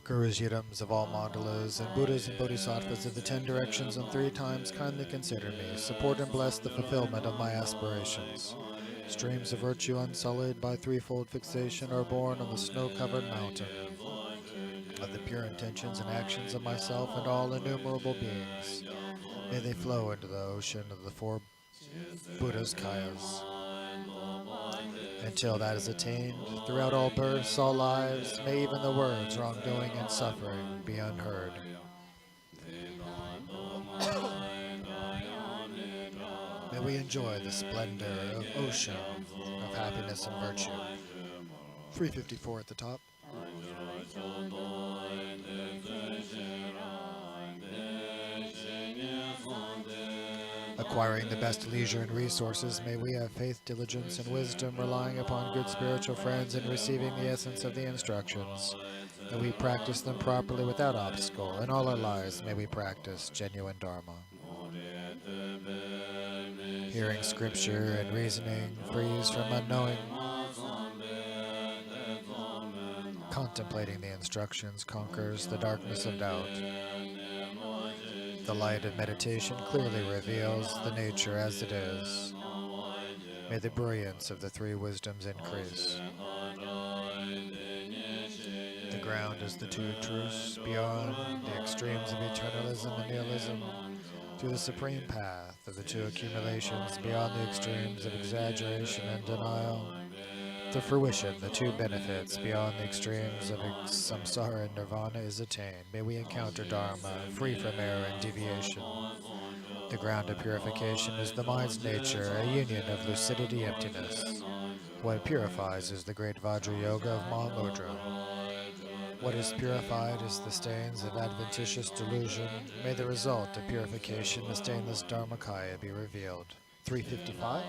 Gurus, Yidams of all mandalas, and Buddhas and Bodhisattvas of the 10 directions and 3 times kindly consider me, support and bless the fulfillment of my aspirations. Streams of virtue unsullied by threefold fixation are born on the snow-covered mountain of the pure intentions and actions of myself and all innumerable beings. May they flow into the ocean of the 4 Buddhas' Kayas. Until that is attained, throughout all births, all lives, may even the words wrongdoing and suffering be unheard. May we enjoy the splendor of ocean of happiness and virtue. 354 at the top. Acquiring the best leisure and resources, may we have faith, diligence, and wisdom, relying upon good spiritual friends and receiving the essence of the instructions. May we practice them properly without obstacle. In all our lives, may we practice genuine Dharma. Hearing scripture and reasoning frees from unknowing. Contemplating the instructions conquers the darkness of doubt. The light of meditation clearly reveals the nature as it is. May the brilliance of the 3 wisdoms increase. The ground is the 2 truths beyond the extremes of eternalism and nihilism, through the supreme path of the 2 accumulations beyond the extremes of exaggeration and denial. The fruition, the 2 benefits beyond the extremes of samsara and nirvana is attained. May we encounter Dharma, free from error and deviation. The ground of purification is the mind's nature, a union of lucidity, emptiness. What purifies is the great Vajra Yoga of Mahamudra. What is purified is the stains of adventitious delusion. May the result of purification, the stainless Dharmakaya, be revealed. 355.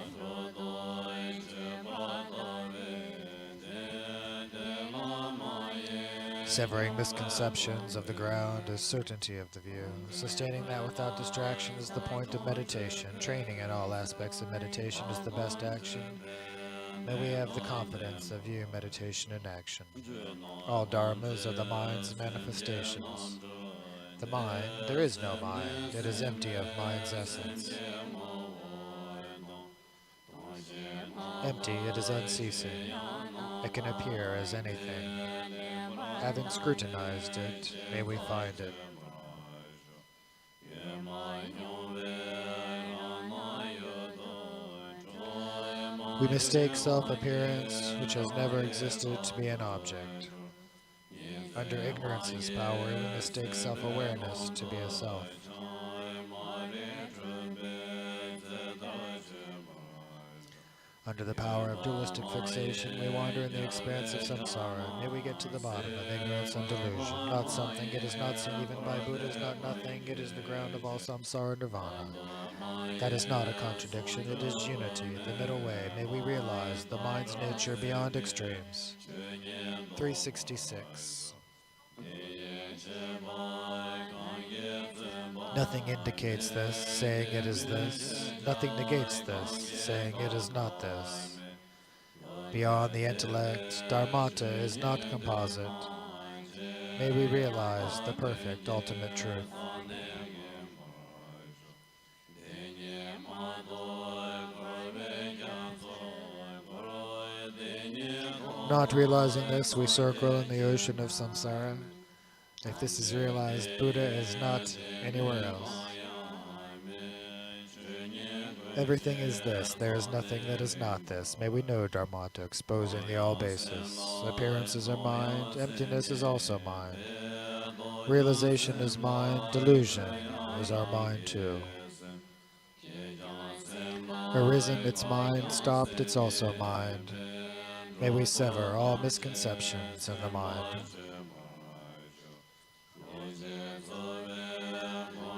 Severing misconceptions of the ground is certainty of the view. Sustaining that without distraction is the point of meditation. Training in all aspects of meditation is the best action. May we have the confidence of view, meditation, and action. All dharmas are the mind's manifestations. The mind, there is no mind. It is empty of mind's essence. Empty, it is unceasing. It can appear as anything. Having scrutinized it, may we find it. We mistake self-appearance, which has never existed, to be an object. Under ignorance's power, we mistake self-awareness to be a self. Under the power of dualistic fixation, we wander in the expanse of samsara. May we get to the bottom of ignorance and delusion. Not something, it is not seen even by Buddhas, not nothing, it is the ground of all samsara nirvana. That is not a contradiction, it is unity, the middle way. May we realize the mind's nature beyond extremes. 366. Nothing indicates this, saying it is this. Nothing negates this, saying it is not this. Beyond the intellect, dharmata is not composite. May we realize the perfect ultimate truth. Not realizing this, we circle in the ocean of samsara. If this is realized, Buddha is not anywhere else. Everything is this. There is nothing that is not this. May we know Dharmata, exposing the all basis. Appearances are mind. Emptiness is also mind. Realization is mind. Delusion is our mind too. Arisen, its mind. Stopped, it's also mind. May we sever all misconceptions in the mind.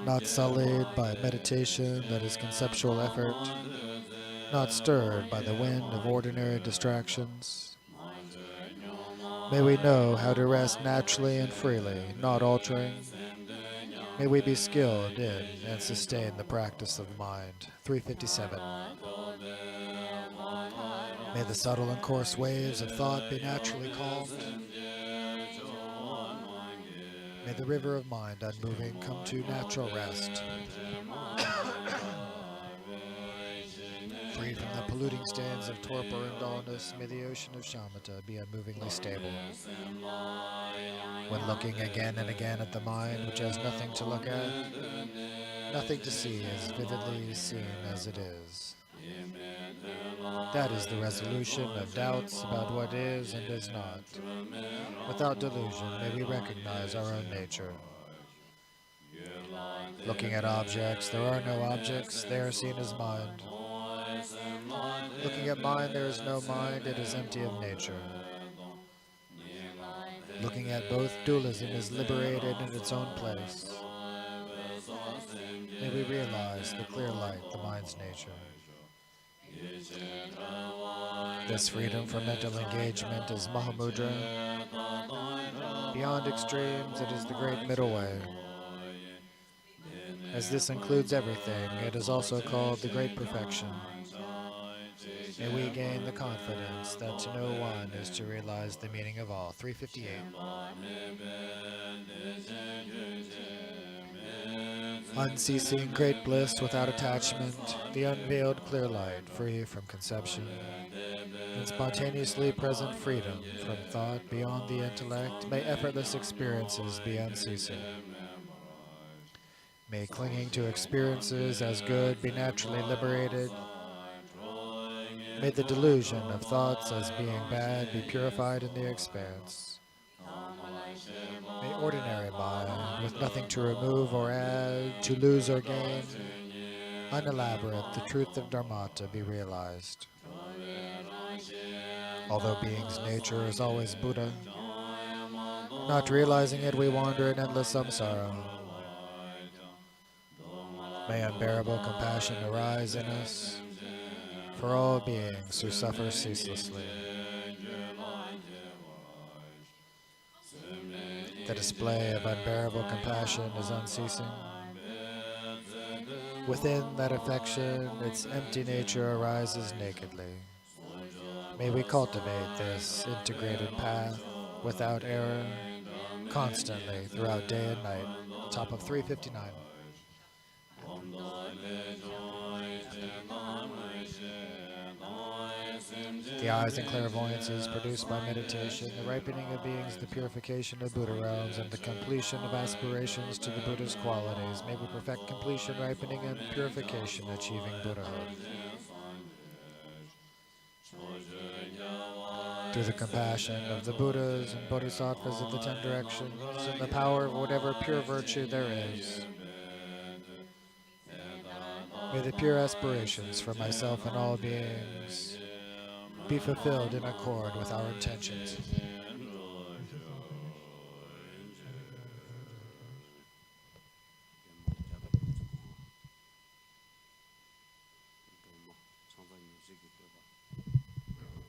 Not sullied by meditation that is conceptual effort, not stirred by the wind of ordinary distractions. May we know how to rest naturally and freely, not altering. May we be skilled in and sustain the practice of mind. 357. May the subtle and coarse waves of thought be naturally calmed. May the river of mind, unmoving, come to natural rest. Free from the polluting stains of torpor and dullness, may the ocean of shamatha be unmovingly stable. When looking again and again at the mind, which has nothing to look at, nothing to see as vividly seen as it is. That is the resolution of doubts about what is and is not. Without delusion, may we recognize our own nature. Looking at objects, there are no objects, they are seen as mind. Looking at mind, there is no mind, it is empty of nature. Looking at both, dualism is liberated in its own place. May we realize the clear light, the mind's nature. This freedom from mental engagement is Mahamudra. Beyond extremes, it is the great middle way. As this includes everything, it is also called the great perfection. May we gain the confidence that to know one is to realize the meaning of all. 358. Unceasing great bliss without attachment, the unveiled clear light, free from conception, and spontaneously present freedom from thought beyond the intellect, may effortless experiences be unceasing. May clinging to experiences as good be naturally liberated. May the delusion of thoughts as being bad be purified in the expanse. May ordinary mind, with nothing to remove or add, to lose or gain, unelaborate, the truth of Dharmata be realized. Although being's nature is always Buddha, not realizing it, we wander in endless samsara. May unbearable compassion arise in us for all beings who suffer ceaselessly. The display of unbearable compassion is unceasing. Within that affection, its empty nature arises nakedly. May we cultivate this integrated path without error, constantly throughout day and night. Top of 359. The eyes and clairvoyances produced by meditation, the ripening of beings, the purification of Buddha realms, and the completion of aspirations to the Buddha's qualities. May we perfect completion, ripening, and purification, achieving Buddhahood. Through the compassion of the Buddhas and Bodhisattvas of the 10 directions, and the power of whatever pure virtue there is, may the pure aspirations for myself and all beings be fulfilled in accord with our intentions.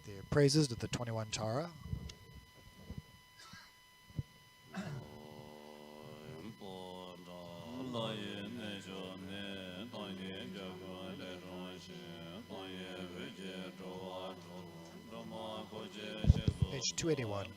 The praises to the 21 Chara. Page 281.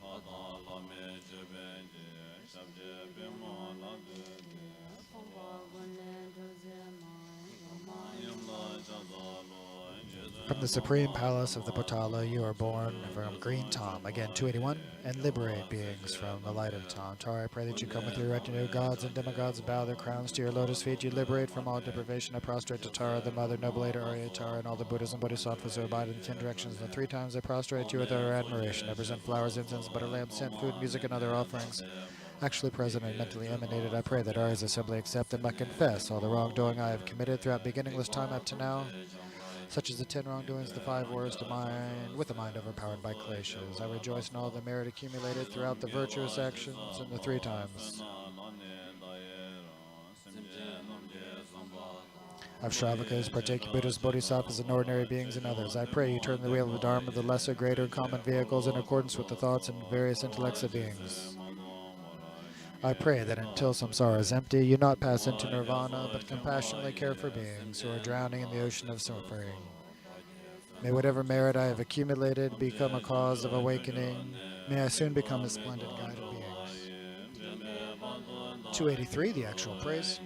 From the supreme palace of the Potala, you are born from green Tom, again 281, and liberate beings from the light of Tom. Tara, I pray that you come with your retinue. Gods and demigods bow their crowns to your lotus feet. You liberate from all deprivation. I prostrate to Tara, the mother, noble Ada, Arya Tara, and all the Buddhas and Bodhisattvas who abide in the 10 directions. And 3 times I prostrate you with our admiration. I present flowers, incense, butter lamps, scent, food, music, and other offerings. Actually present and mentally emanated, I pray that Arya's assembly accept and I confess all the wrongdoing I have committed throughout beginningless time up to now, such as the 10 wrongdoings, the 5 worst of mind, with a mind overpowered by kleshas. I rejoice in all the merit accumulated throughout the virtuous actions and the 3 times of Shravakas, partake Buddhas, Bodhisattvas, and ordinary beings and others. I pray you turn the wheel of the Dharma of the lesser, greater, common vehicles in accordance with the thoughts and various intellects of beings. I pray that until samsara is empty, you not pass into nirvana, but compassionately care for beings who are drowning in the ocean of suffering. May whatever merit I have accumulated become a cause of awakening. May I soon become a splendid guide of beings. 283, the actual praise.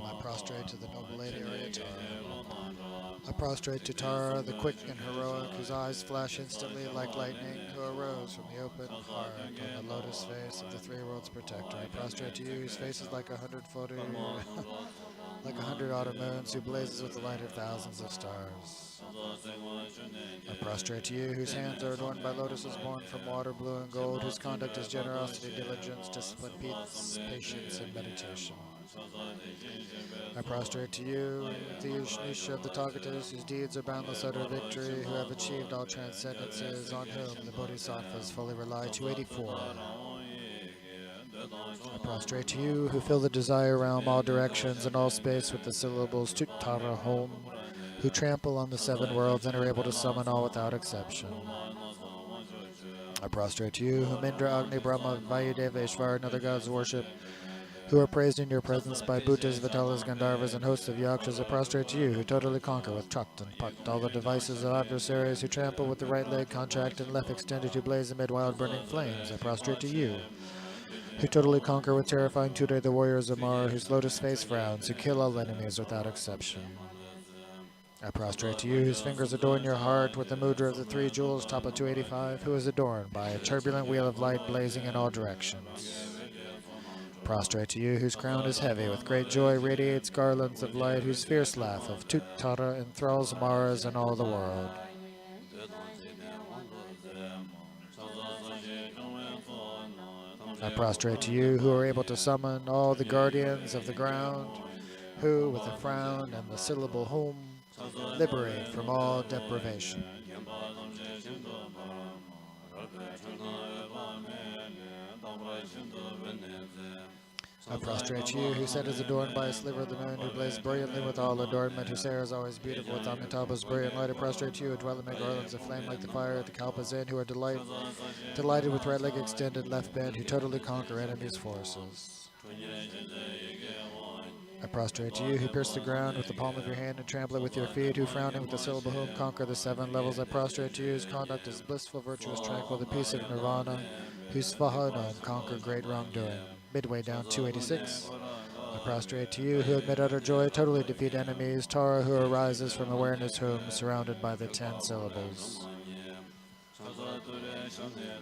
I prostrate to the noble lady Tara. I prostrate to Tara, the quick and heroic, whose eyes flash instantly like lightning, who arose from the open heart on the lotus face of the three worlds protector. I prostrate to you, whose face is like 100 like 100 autumn moons, who blazes with the light of thousands of stars. I prostrate to you, whose hands are adorned by lotuses born from water, blue and gold, whose conduct is generosity, diligence, discipline, peace, patience, and meditation. I prostrate to you, the Ushnisha of the Tagatas, whose deeds are boundless utter victory, who have achieved all transcendences, on whom the Bodhisattvas fully rely. 284. I prostrate to you, who fill the desire realm, all directions, and all space with the syllables Tuttara Home, who trample on the seven worlds and are able to summon all without exception. I prostrate to you, whom Indra, Agni, Brahma, Vayudeva, Ishvara, and other gods worship, who are praised in your presence by Bhutas, Vitalas, Gandharvas, and hosts of Yakshas. I prostrate to you, who totally conquer with Chat and Pat all the devices of adversaries, who trample with the right leg contract and left extended, who blaze amid wild burning flames. I prostrate to you, who totally conquer with terrifying Ture, the warriors of Mara, whose lotus face frowns, who kill all enemies without exception. I prostrate to you, whose fingers adorn your heart with the mudra of the three jewels, Tapa 285, who is adorned by a turbulent wheel of light blazing in all directions. Prostrate to you, whose crown is heavy with great joy, radiates garlands of light, whose fierce laugh of Tuttara enthralls Maras and all the world. I prostrate to you, who are able to summon all the guardians of the ground, who, with a frown and the syllable Hum, liberate from all deprivation. I prostrate to you, whose head is adorned by a sliver of the moon, who blazes brilliantly with all adornment, whose hair is always beautiful with Amitabha's brilliant light. I prostrate to you, who dwell amid garlands of flame like the fire at the Kalpa's end, who are delighted with right leg extended, left bend, who totally conquer enemies' forces. I prostrate to you, who pierce the ground with the palm of your hand and trample it with your feet, who frowning with the syllable Hum conquer the seven levels. I prostrate to you, whose conduct is blissful, virtuous, tranquil, the peace of nirvana, whose Svahanam conquer great wrongdoing. Midway down 286. I prostrate to you, who amid utter joy totally defeat enemies, Tara, who arises from awareness Hum, surrounded by the 10 syllables.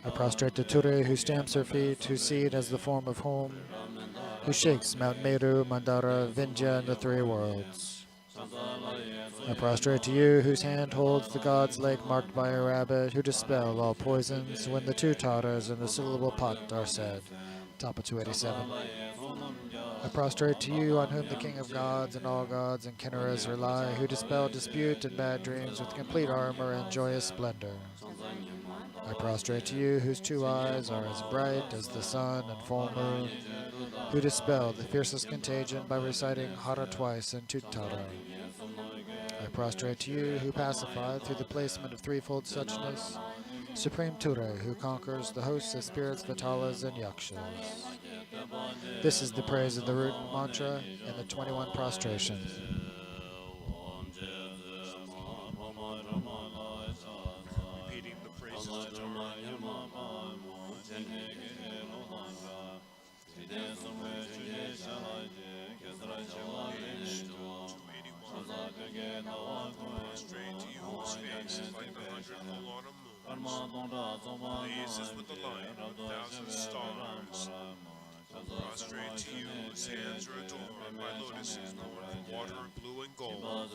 I prostrate to Ture, who stamps her feet, whose seed has the form of Hum, who shakes Mount Meru, Mandara, Vindhya, and the three worlds. I prostrate to you, whose hand holds the god's leg marked by a rabbit, who dispel all poisons when the two taras and the syllable Pat are said. Top of 287. I prostrate to you, on whom the king of gods and all gods and kinnaras rely, who dispel dispute and bad dreams with complete armor and joyous splendor. I prostrate to you, whose two eyes are as bright as the sun and full moon, who dispel the fiercest contagion by reciting Hara twice and Tuttara. I prostrate to you, who pacify through the placement of threefold suchness, Supreme Ture, who conquers the hosts of spirits, Vitalas, and Yakshas. This is the praise of the root mantra and the 21 prostrations. Repeating the praises to Tara. Prostrate to you, whose face is like 100 full autumn moons, blazes with the light of 1,000 stars. Prostrate to you, whose hands are adorned by lotuses born from water, blue and gold,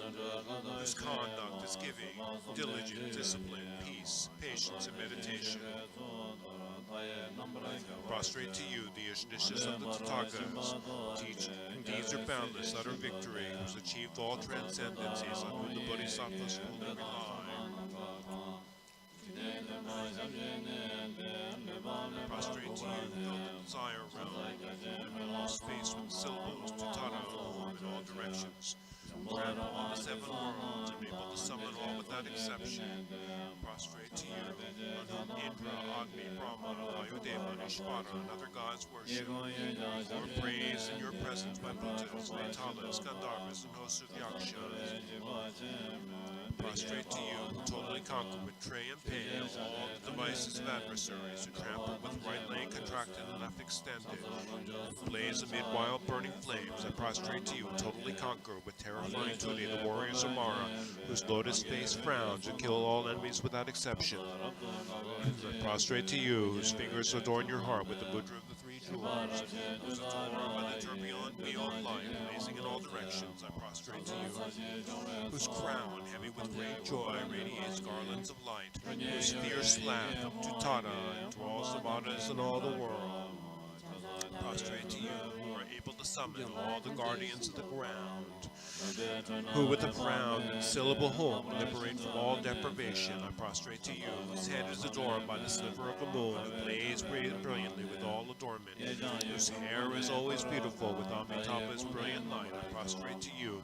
whose conduct is giving, diligent, discipline, peace, patience, and meditation. Prostrate to you, the Ishnishas of the Tathagatas, deeds are boundless, utter victory, who's achieved all transcendencies, on whom the Bodhisattvas fully rely. Prostrate to you, fill the desire realm, all space with syllables, Tuttara, in all directions. Trample on the seven worlds, and able to summon all without without exception. Prostrate to you, on whom Indra, Agni, Brahma, Vayudeva, Ishvara, and other gods worship. You are praised in your presence by Buddhas, Vetalas, Gandharvas, and hosts of Yakshas. Prostrate to you, who totally conquer with tray and pay all the devices of adversaries, who trample with right leg contracted and left extended, who blaze amid wild burning flames. I prostrate to you, who totally conquer with terrifying tutti the warriors of Mara, whose lotus face frowns, who kill all enemies without exception. I prostrate to you, whose fingers adorn your heart with the mudra of the three jewels, whose adorned by the turbulent wheel of light, blazing in all directions. I prostrate to you, whose crown, heavy with great joy, radiates garlands of light, whose fierce laugh of Tutana draws the manas in all the world. Prostrate to you, who are able to summon all the guardians of the ground, who with a proud and syllable home liberate from all deprivation. I prostrate to you, whose head is adorned by the sliver of the moon, who blaze brilliantly with all adornment, whose hair is always beautiful with Amitabha's brilliant light. I prostrate to you,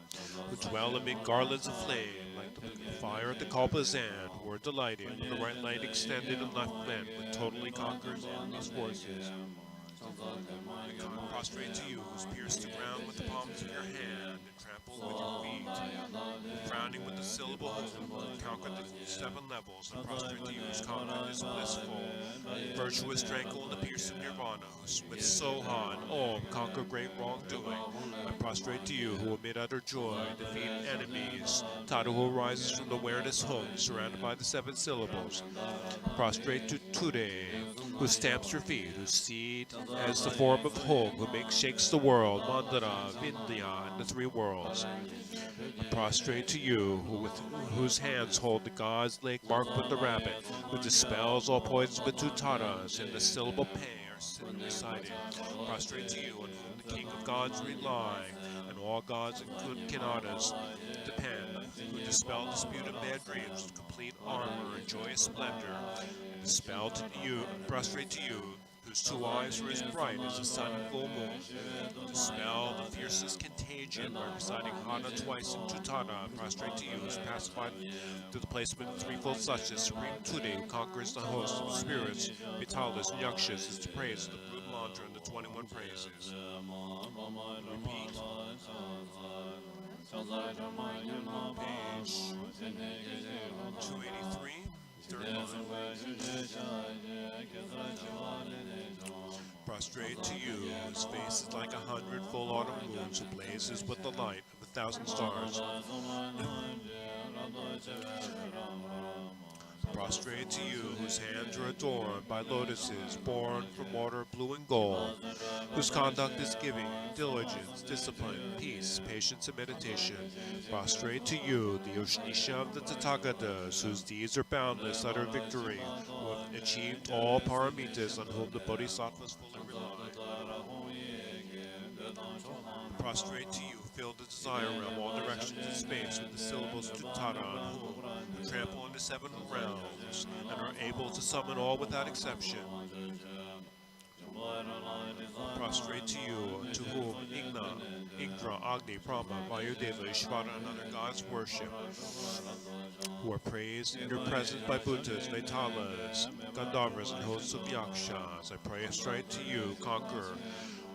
who dwell amid garlands of flame, like the fire at the Kalpa's end, who are delighted with the right light extended and left bent, with totally conquers enemy's forces. I prostrate to you, who's pierced the ground with the palms of your hand, and trampled with your feet, crowning with the syllable whom, conquered the 7 levels. I prostrate to you, whose conduct is blissful, virtuous, tranquil, and the piercing nirvana, whose with Sohan, Om, conquer great wrongdoing. I prostrate to you, who amid utter joy defeat enemies, Tadu who rises from the awareness home, surrounded by the 7 syllables. Prostrate to Tude, who stamps your feet, whose seed as the form of home, who shakes the world, Mandara, Vindhya, and the 3 worlds. I prostrate to you, whose hands hold the god's leg marked with the rabbit, who dispels all poisons with 2 taras, and the syllable pay are recited. Prostrate to you, on whom the king of gods rely, and all gods and good kinadas depend, who dispel disputed bad dreams with complete armor and joyous splendor. Dispel to you, prostrate to you, whose 2 eyes are as bright as the sun and full moon. Dispel the fiercest contagion by reciting Hana twice in Tutana. Prostrate to you, who's pacified to the placement of 3-fold such as Supreme Tude, who conquers the host of spirits, Vitalis, and Yakshas, is to praise the root mantra and the 21 praises. Repeat. Page 283. Prostrate to you, whose face is like 100 full autumn moons, who blazes with the light of 1,000 stars. Prostrate to you, whose hands are adorned by lotuses born from water blue and gold, whose conduct is giving, diligence, discipline, peace, patience, and meditation. Prostrate to you, the Ushnisha of the Tathagatas, whose deeds are boundless, utter victory, who have achieved all paramitas, on whom the bodhisattvas fully rely. Prostrate to you, fill the desire realm, all directions in space, with the syllables Tutara, on whom, who trample into 7 realms, and are able to summon all without exception. Prostrate to you, to whom Indra, Agni, Brahma, Vayudeva, Ishvara, and other gods worship, who are praised in your presence by Buddhas, Vetalas, Gandharvas, and hosts of Yakshas. I prostrate to you, conqueror,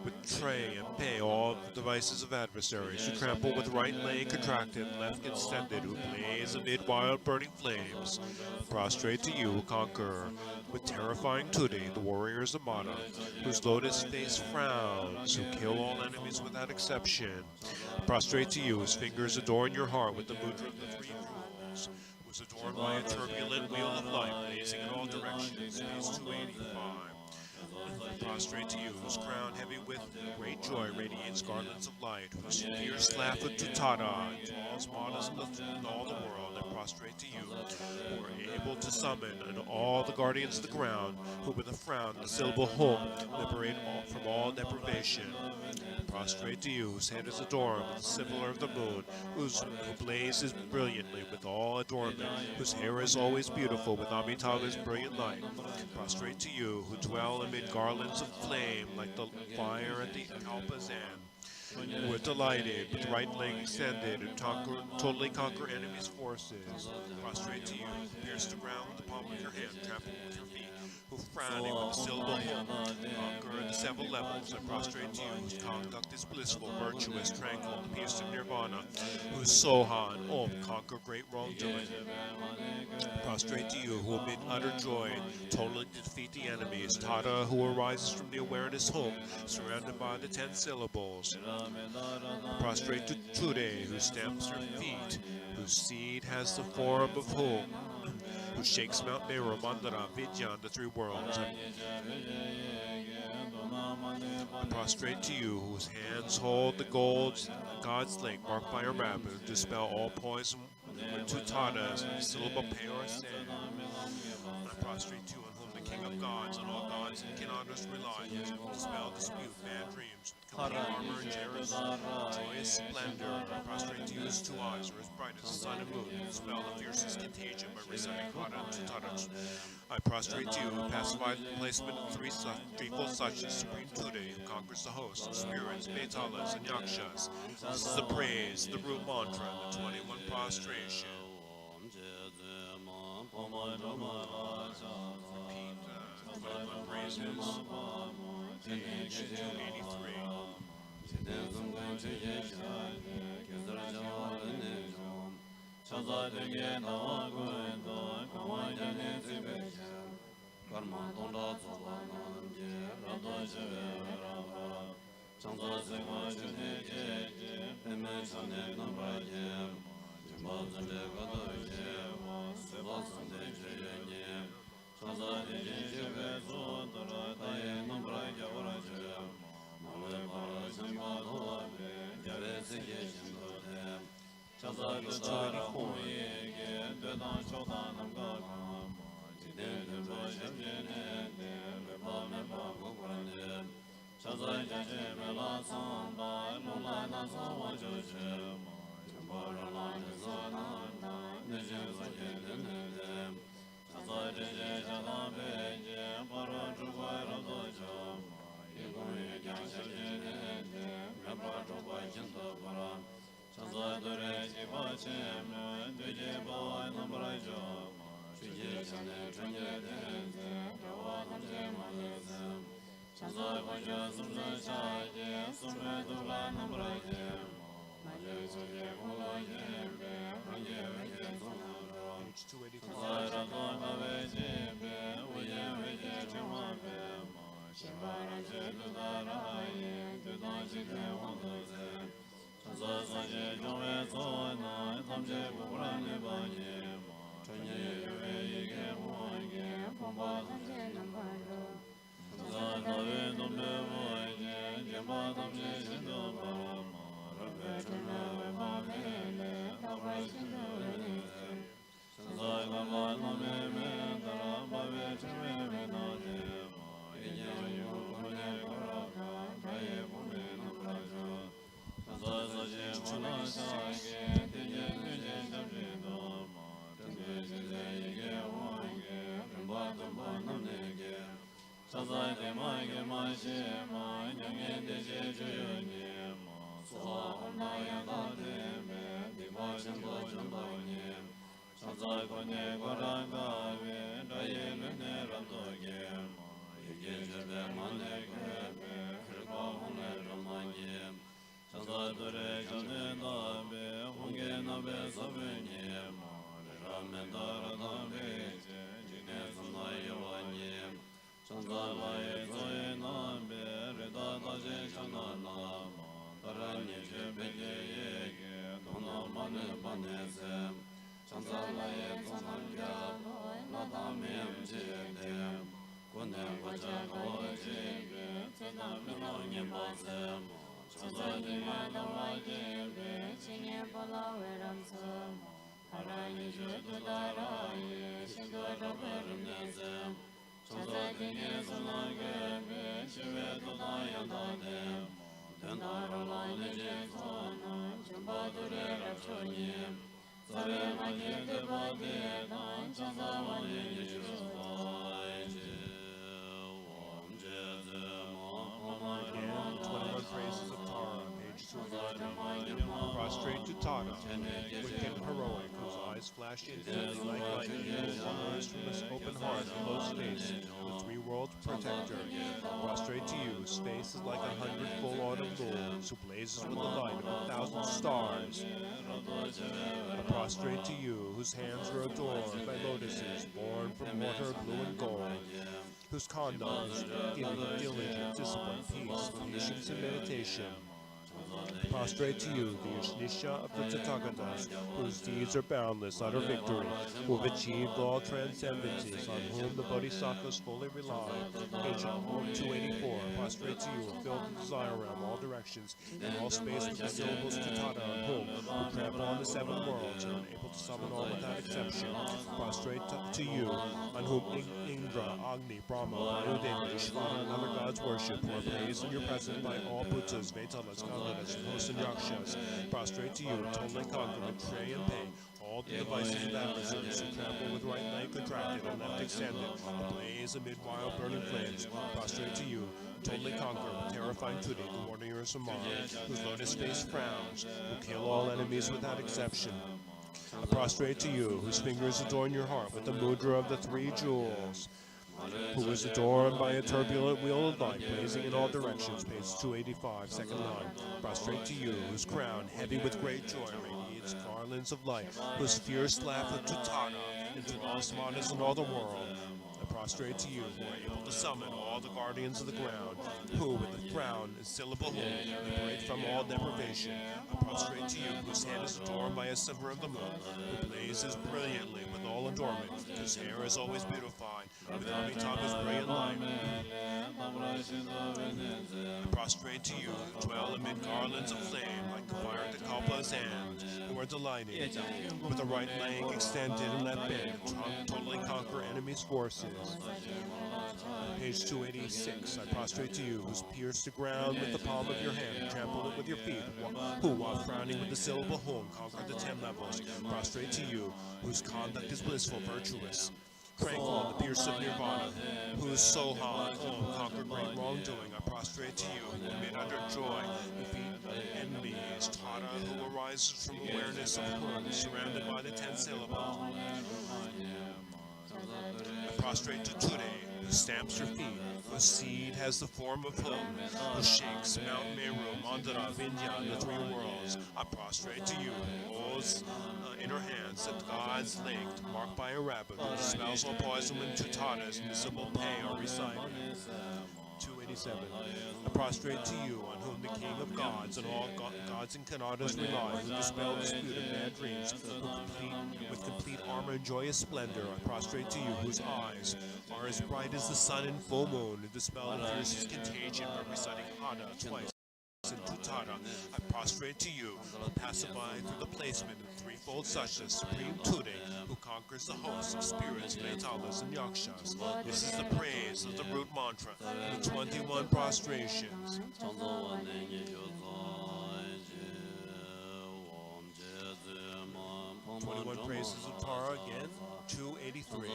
with tray and pay all the devices of adversaries, who trample with right leg contracted and left extended, who blaze amid wild burning flames. Prostrate to you, conqueror, with terrifying tutti, the warriors of Mata, whose lotus face frowns, who kill all enemies without exception. Prostrate to you, whose fingers adorn your heart with the mudra of the 3 jewels, who is adorned by a turbulent wheel of light, blazing in all directions. Page 285. Prostrate to you, whose crown heavy with great joy radiates garlands of light, whose fierce laugh of Tutara draws manas in all the world. And prostrate to you, who are able to summon and all the guardians of the ground, who with a frown, the syllable home, liberate all from all deprivation. Prostrate to you, whose head is adorned with the symbol of the moon, who blazes brilliantly with all adornment, whose hair is always beautiful with Amitabha's brilliant light. Prostrate to you, who dwell amid garlands of flame like the fire at the Kalpa's end, who are delighted with right leg extended and totally conquer enemy's forces. Prostrate to you, pierce the ground with the palm of your hand, trample with your feet, who frowning with the syllable home, conquer the 7 levels. I prostrate to you, whose conduct is blissful, virtuous, tranquil, the peace of nirvana, whose sohan, om, conquer great wrongdoing. Prostrate to you, who amid utter joy totally defeat the enemies. Tata, who arises from the awareness home, surrounded by the 10 syllables. Prostrate to Ture, who stamps her feet, whose seed has the form of home, who shakes Mount Meru, Mandara, Vidyan, the 3 worlds. I prostrate to you, whose hands hold the God's lake marked by a rabbit, who dispel all poison with 2 tatas, syllable pay or say. I prostrate to you, on whom the King of gods and all gods and Kinanas rely, who dispel dispute, bad dreams, complete armor and joyous splendor. I prostrate to you, whose 2 eyes are as bright as the sun and moon, who dispel the fiercest contagion by reciting Hara and Tutaras. I prostrate to you, who pacifies the placement of 3 threefold such as Supreme Ture, who conquers the host of spirits, Betalas, and Yakshas. This is the praise, the root mantra, the 21 prostration. Repeat 21 praises at age 283. Again, 21 praises of Tara, page Prostrate to Tana, wicked and heroic, whose eyes flash infinitely like lightning, who honors from his open heart and closed face, the three worlds protector. Prostrate to you, whose face is like 100 full autumn moons, who blazes with the light of 1,000 stars. I prostrate to you, whose hands are adorned by lotuses, born from water, blue and gold, whose conduct is giving diligence, discipline, peace, patience, and meditation. Prostrate to you, the Ushnisha of the Tathagatas, whose deeds are boundless, utter victory, who have achieved all transcendences, on whom the Bodhisattvas fully rely. Page 284. Prostrate to you, filled with desire realm, all directions, and all space with the syllables Tathata, on whom, who trample on the seven worlds, and are unable to summon all without exception. Prostrate to you, on whom Indra, Agni, Brahma, Vayudeva, Ishvara, and other gods worship, who are praised in your presence by all Bhuttas, Vetalas, Gangadas, and hosts and yakshas. Prostrate to you, totally conquer, betray and pay all the devices of adversaries who trample with right leg contracted and left extended, ablaze amid wild burning flames. Prostrate to you, totally conquer, with terrifying Tutti, the warriors of Mara, whose lotus face frowns, who kill all enemies without exception. I prostrate to you, whose fingers adorn your heart with the mudra of the three jewels, who is adorned by a turbulent wheel of light, blazing in all directions, page 285, second line. Prostrate to you, whose crown, heavy with great joy, radiates garlands of light, whose fierce laugh of Tutana enthralls smartest in all the world. I prostrate to you, who are able to summon all the guardians of the ground, who, with the crown and syllable home, liberate from all deprivation. I prostrate to you, whose head is adorned by a silver of the moon, who blazes brilliantly with all adornment, whose hair is always beautified with Amitabha's brilliant light. I prostrate to you, who dwell amid garlands of flame, like the fire at the Kalpa's hand, who are delighted, with the right leg extended and left bent, totally conquer enemies' forces. Page 286. I prostrate to you, who's pierced the ground with the palm of your hand, trample it with your feet, who, while frowning with the syllable home, conquered the 10 levels. Prostrate to you, whose conduct is blissful, virtuous, tranquil in the pierce of nirvana, whose Sohan conquered great wrongdoing. I prostrate to you, who amid utter joy defeat enemies, Tara, who arises from awareness of home, surrounded by the 10 syllables. I prostrate to Ture, who stamps your feet, whose seed has the form of Hum, who shakes Mount Meru, Mandara, Vindhya, and the three worlds. I prostrate to you, who holds in her hands the god's lake, marked by a rabbit, who dispels all poison when Tutata's invisible pay are recited. 287. I prostrate to you, on whom the King of gods and all gods and Kanadas rely, who dispel dispute and bad dreams, who with complete armor and joyous splendor. I prostrate to you, whose eyes are as bright as the sun and full moon, and dispel the fiercest contagion by reciting Hana twice. And Tutara, I prostrate to you, who pacify through the placement of threefold such as Supreme Ture, who conquers the hosts of spirits, Vetalas, and Yakshas. This is the praise of the root mantra, the 21 prostrations. 21 praises of Tara again, 283.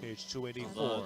Page 284.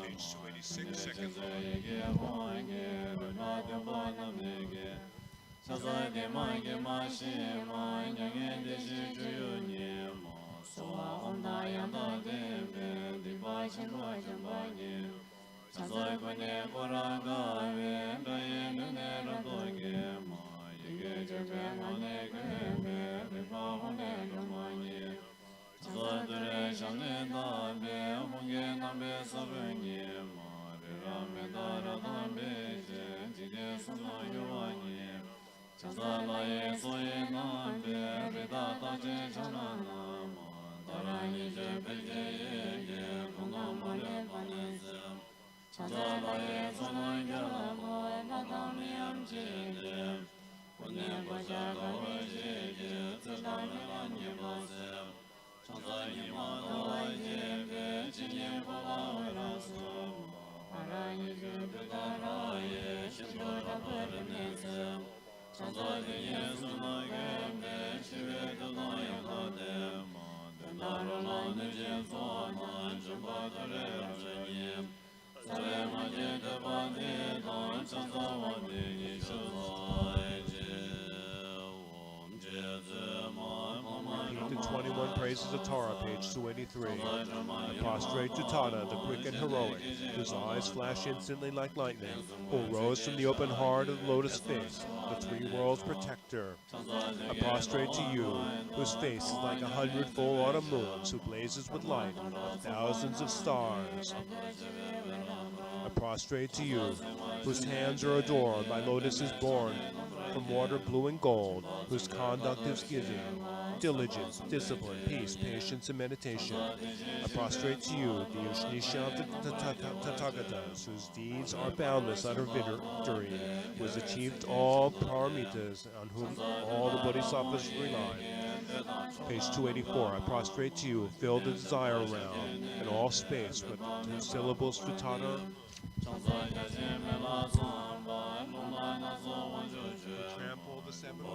Page 286, second Repeat the 21 praises of Tara, page 283. I prostrate to Tata, the quick and heroic, whose eyes flash instantly like lightning, who rose from the open heart of the lotus face, the three worlds protector. I prostrate to you, whose face is like 100 full autumn moons, who blazes with light of thousands of stars. I prostrate to you, whose hands are adorned by lotuses born from water blue and gold, whose conduct is giving, diligence, discipline, peace, patience, and meditation. I prostrate to you, the Ushnisha Tathagatas, whose deeds are boundless utter victory, who has achieved all paramitas, on whom all the bodhisattvas rely. Page 284, I prostrate to you, fill the desire realm and all space with the two syllables Sutata. Trample the seven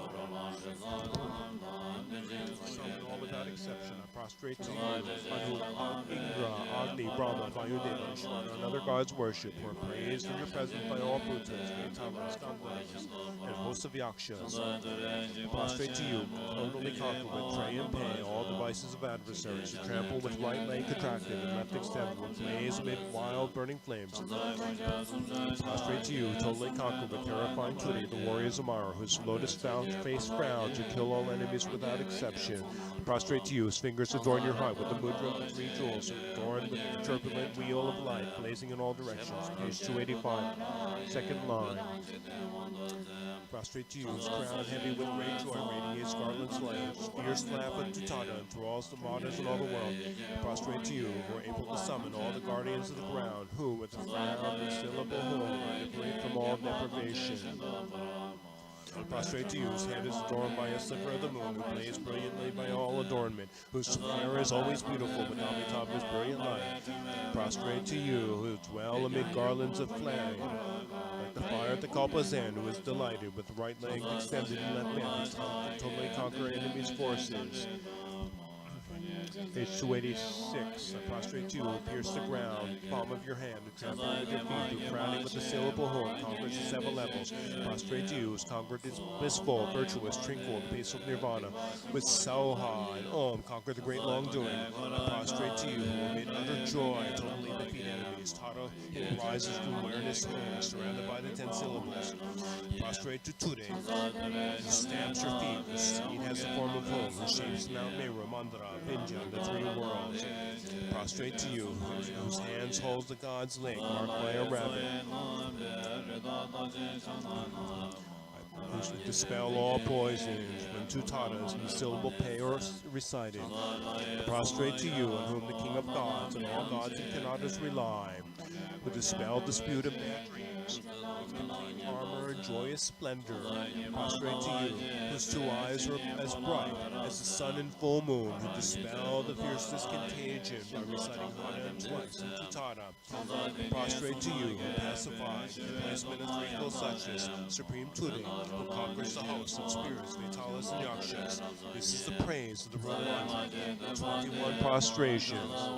summon all without exception. I prostrate to you, on whom Indra, Agni, Brahma, Vayudeva, Vishwana, and other gods worship, who are praised in your presence by all Bhutas, Gautamas, Gandharvas, and hosts of Yakshas. I prostrate to you, totally conquer with tray and pay all devices of adversaries, who trample with right leg contracted and left extended, who blaze amid wild burning flames. I prostrate to you, totally conquer with terrifying Turi, the warriors of Mara, whose lotus face frown to kill all enemies without exception. I prostrate to you, whose fingers adorn your heart with the mudra of the three jewels, adorned with the turbulent wheel of light, blazing in all directions. Page 285, second line. Prostrate to you, whose crown heavy with great joy radiates Garland's light, whose fierce laugh of Tutata enthralls the martyrs in all the world. Prostrate to you, who are able to summon all the guardians of the ground, who, with a frown and syllable horn, liberate from all deprivation. Prostrate to you, whose head is adorned by a sliver of the moon, who blaze brilliantly by all adornment, whose fire is always beautiful with Amitabha's brilliant light. Prostrate to you, who dwell amid garlands of flame, like the fire at the Kalpa's end, who is delighted with right leg extended and left hand, to totally conquer enemies' forces. Page 286. I prostrate to you, who pierce the ground, palm of your hand, who trample with your feet, who crowning with the syllable horn, conquers the seven levels. Prostrate to you, whose conquered is blissful, virtuous, tranquil, the peace of nirvana, with Soha and Om, conquer the great long doing. I prostrate to you, who amid utter joy, totally defeat enemies. Tara, who rises from awareness home, surrounded by the 10 syllables. Prostrate to Ture, who stamps your feet, whose seed has the form of home, who shapes Mount Meru, Mandara, Vinja, on the three worlds. Prostrate to you, whose hands hold the god's lake marked by a rabbit. Who dispel all poisons when two taras in syllable pay or recited. Prostrate to you, on whom the King of gods and all gods and kanadas rely, who dispel dispute and bad dreams, with complete armor and joyous splendor. Prostrate to you, whose two eyes are as bright as the sun and full moon, who dispel the fiercest contagion by reciting Hanan twice in Tutara. Prostrate to you, who pacifies the placement of threefold suchness, supreme Turing, who conquers the hosts of spirits, Vitalis and Yakshas. This is the praise of the real one. 21 prostrations.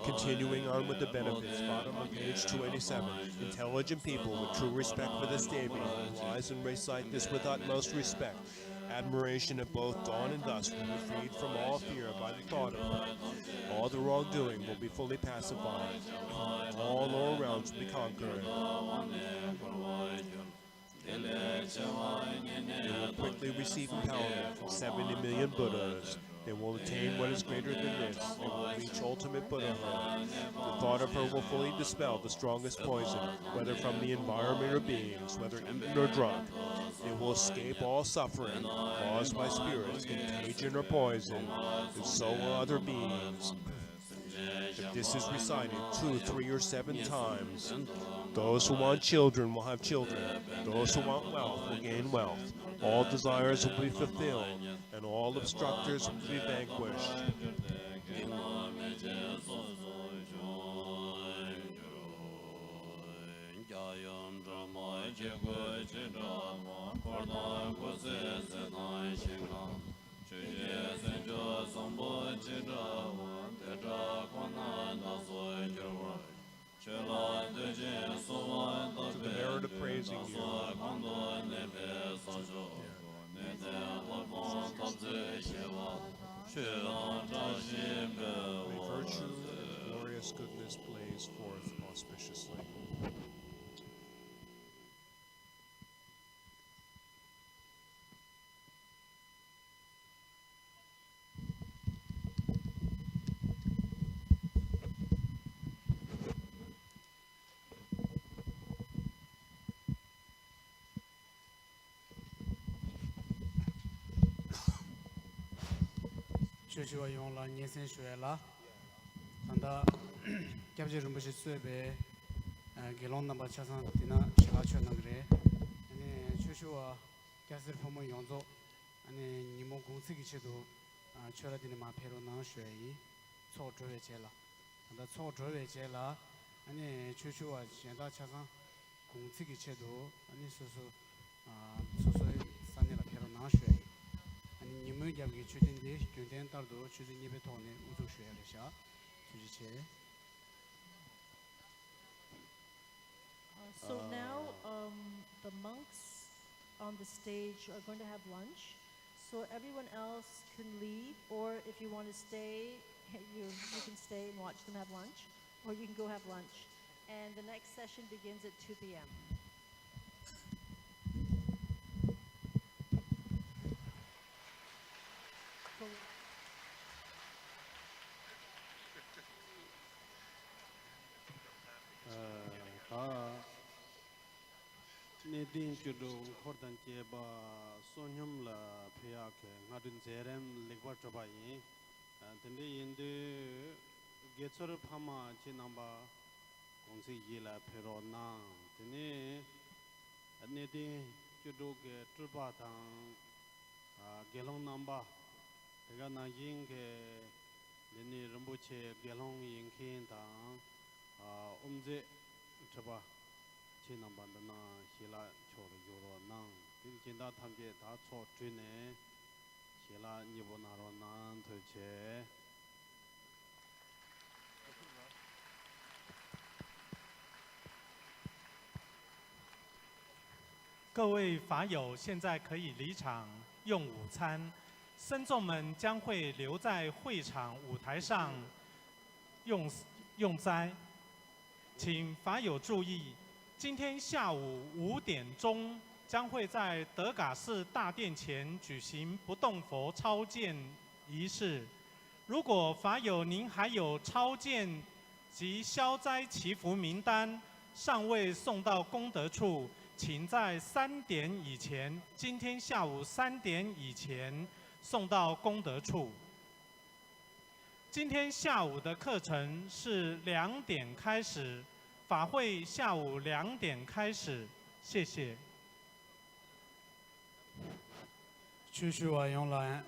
Continuing on with the benefits, bottom of page 287. Intelligent people with true respect for this deity will rise and recite this with utmost respect. Admiration at both dawn and dusk will be freed from all fear by the thought of her. All the wrongdoing will be fully pacified. All lower realms will be conquered. They will quickly receive empowerment from 70 million Buddhas. They will attain what is greater than this. They will reach ultimate Buddhahood. The thought of her will fully dispel the strongest poison, whether from the environment or beings, whether eaten or drunk. They will escape all suffering caused by spirits, contagion or poison, and so will other beings. If this is recited 2, 3, or 7 times, those who want children will have children. Those who want wealth will gain wealth. All desires will be fulfilled, and all obstructors will be vanquished. To the merit of praising you. May virtue and glorious goodness blaze forth auspiciously. 주시와 용라 년생学了 안다 갑자기 좀 보시 수업에 결혼 넘버 차선 되나 제가 쳐는 그래 아니 주시와 가스를 보면 용조 아니 니모 공식이 쳐도 쳐라 되는 마페로 나学이 초조에 제라 안다 초조에 제라 아니 주시와 현다 차선 공식이 쳐도 아니 소소 소소의 산내라 페로 나学이 니무야기 주진데 교된 달도 주진입에 돈에 우주学了샤 주지체 So now the monks on the stage are going to have lunch. So everyone else can leave, or if you want to stay, you can stay and watch them have lunch, or you can go have lunch. And the next session begins at 2 p.m. Nedin judo kordan jeba sonyam la pya ke ngadin jerem legwa choba yin tende yende getsor phama che namba kongsi yila phero na tene nedin judo ke trupa tang gelong namba tega na yin ke nene rambuche gelong yin kin tang umje choba che namba na hila choro yoro nang din jinda thamje da cho trine hila nibo naro nang to che 各位法友现在可以离场用午餐，僧众们将会留在会场舞台上用斋，请法友注意。 今天下午5点钟将会在德嘎寺大殿前举行不动佛超荐仪式。如果法友您还有超荐及消灾祈福名单尚未送到功德处，请在3点以前，今天下午3点以前送到功德处。今天下午的课程是2点开始，法会下午2点开始，谢谢。继续我用来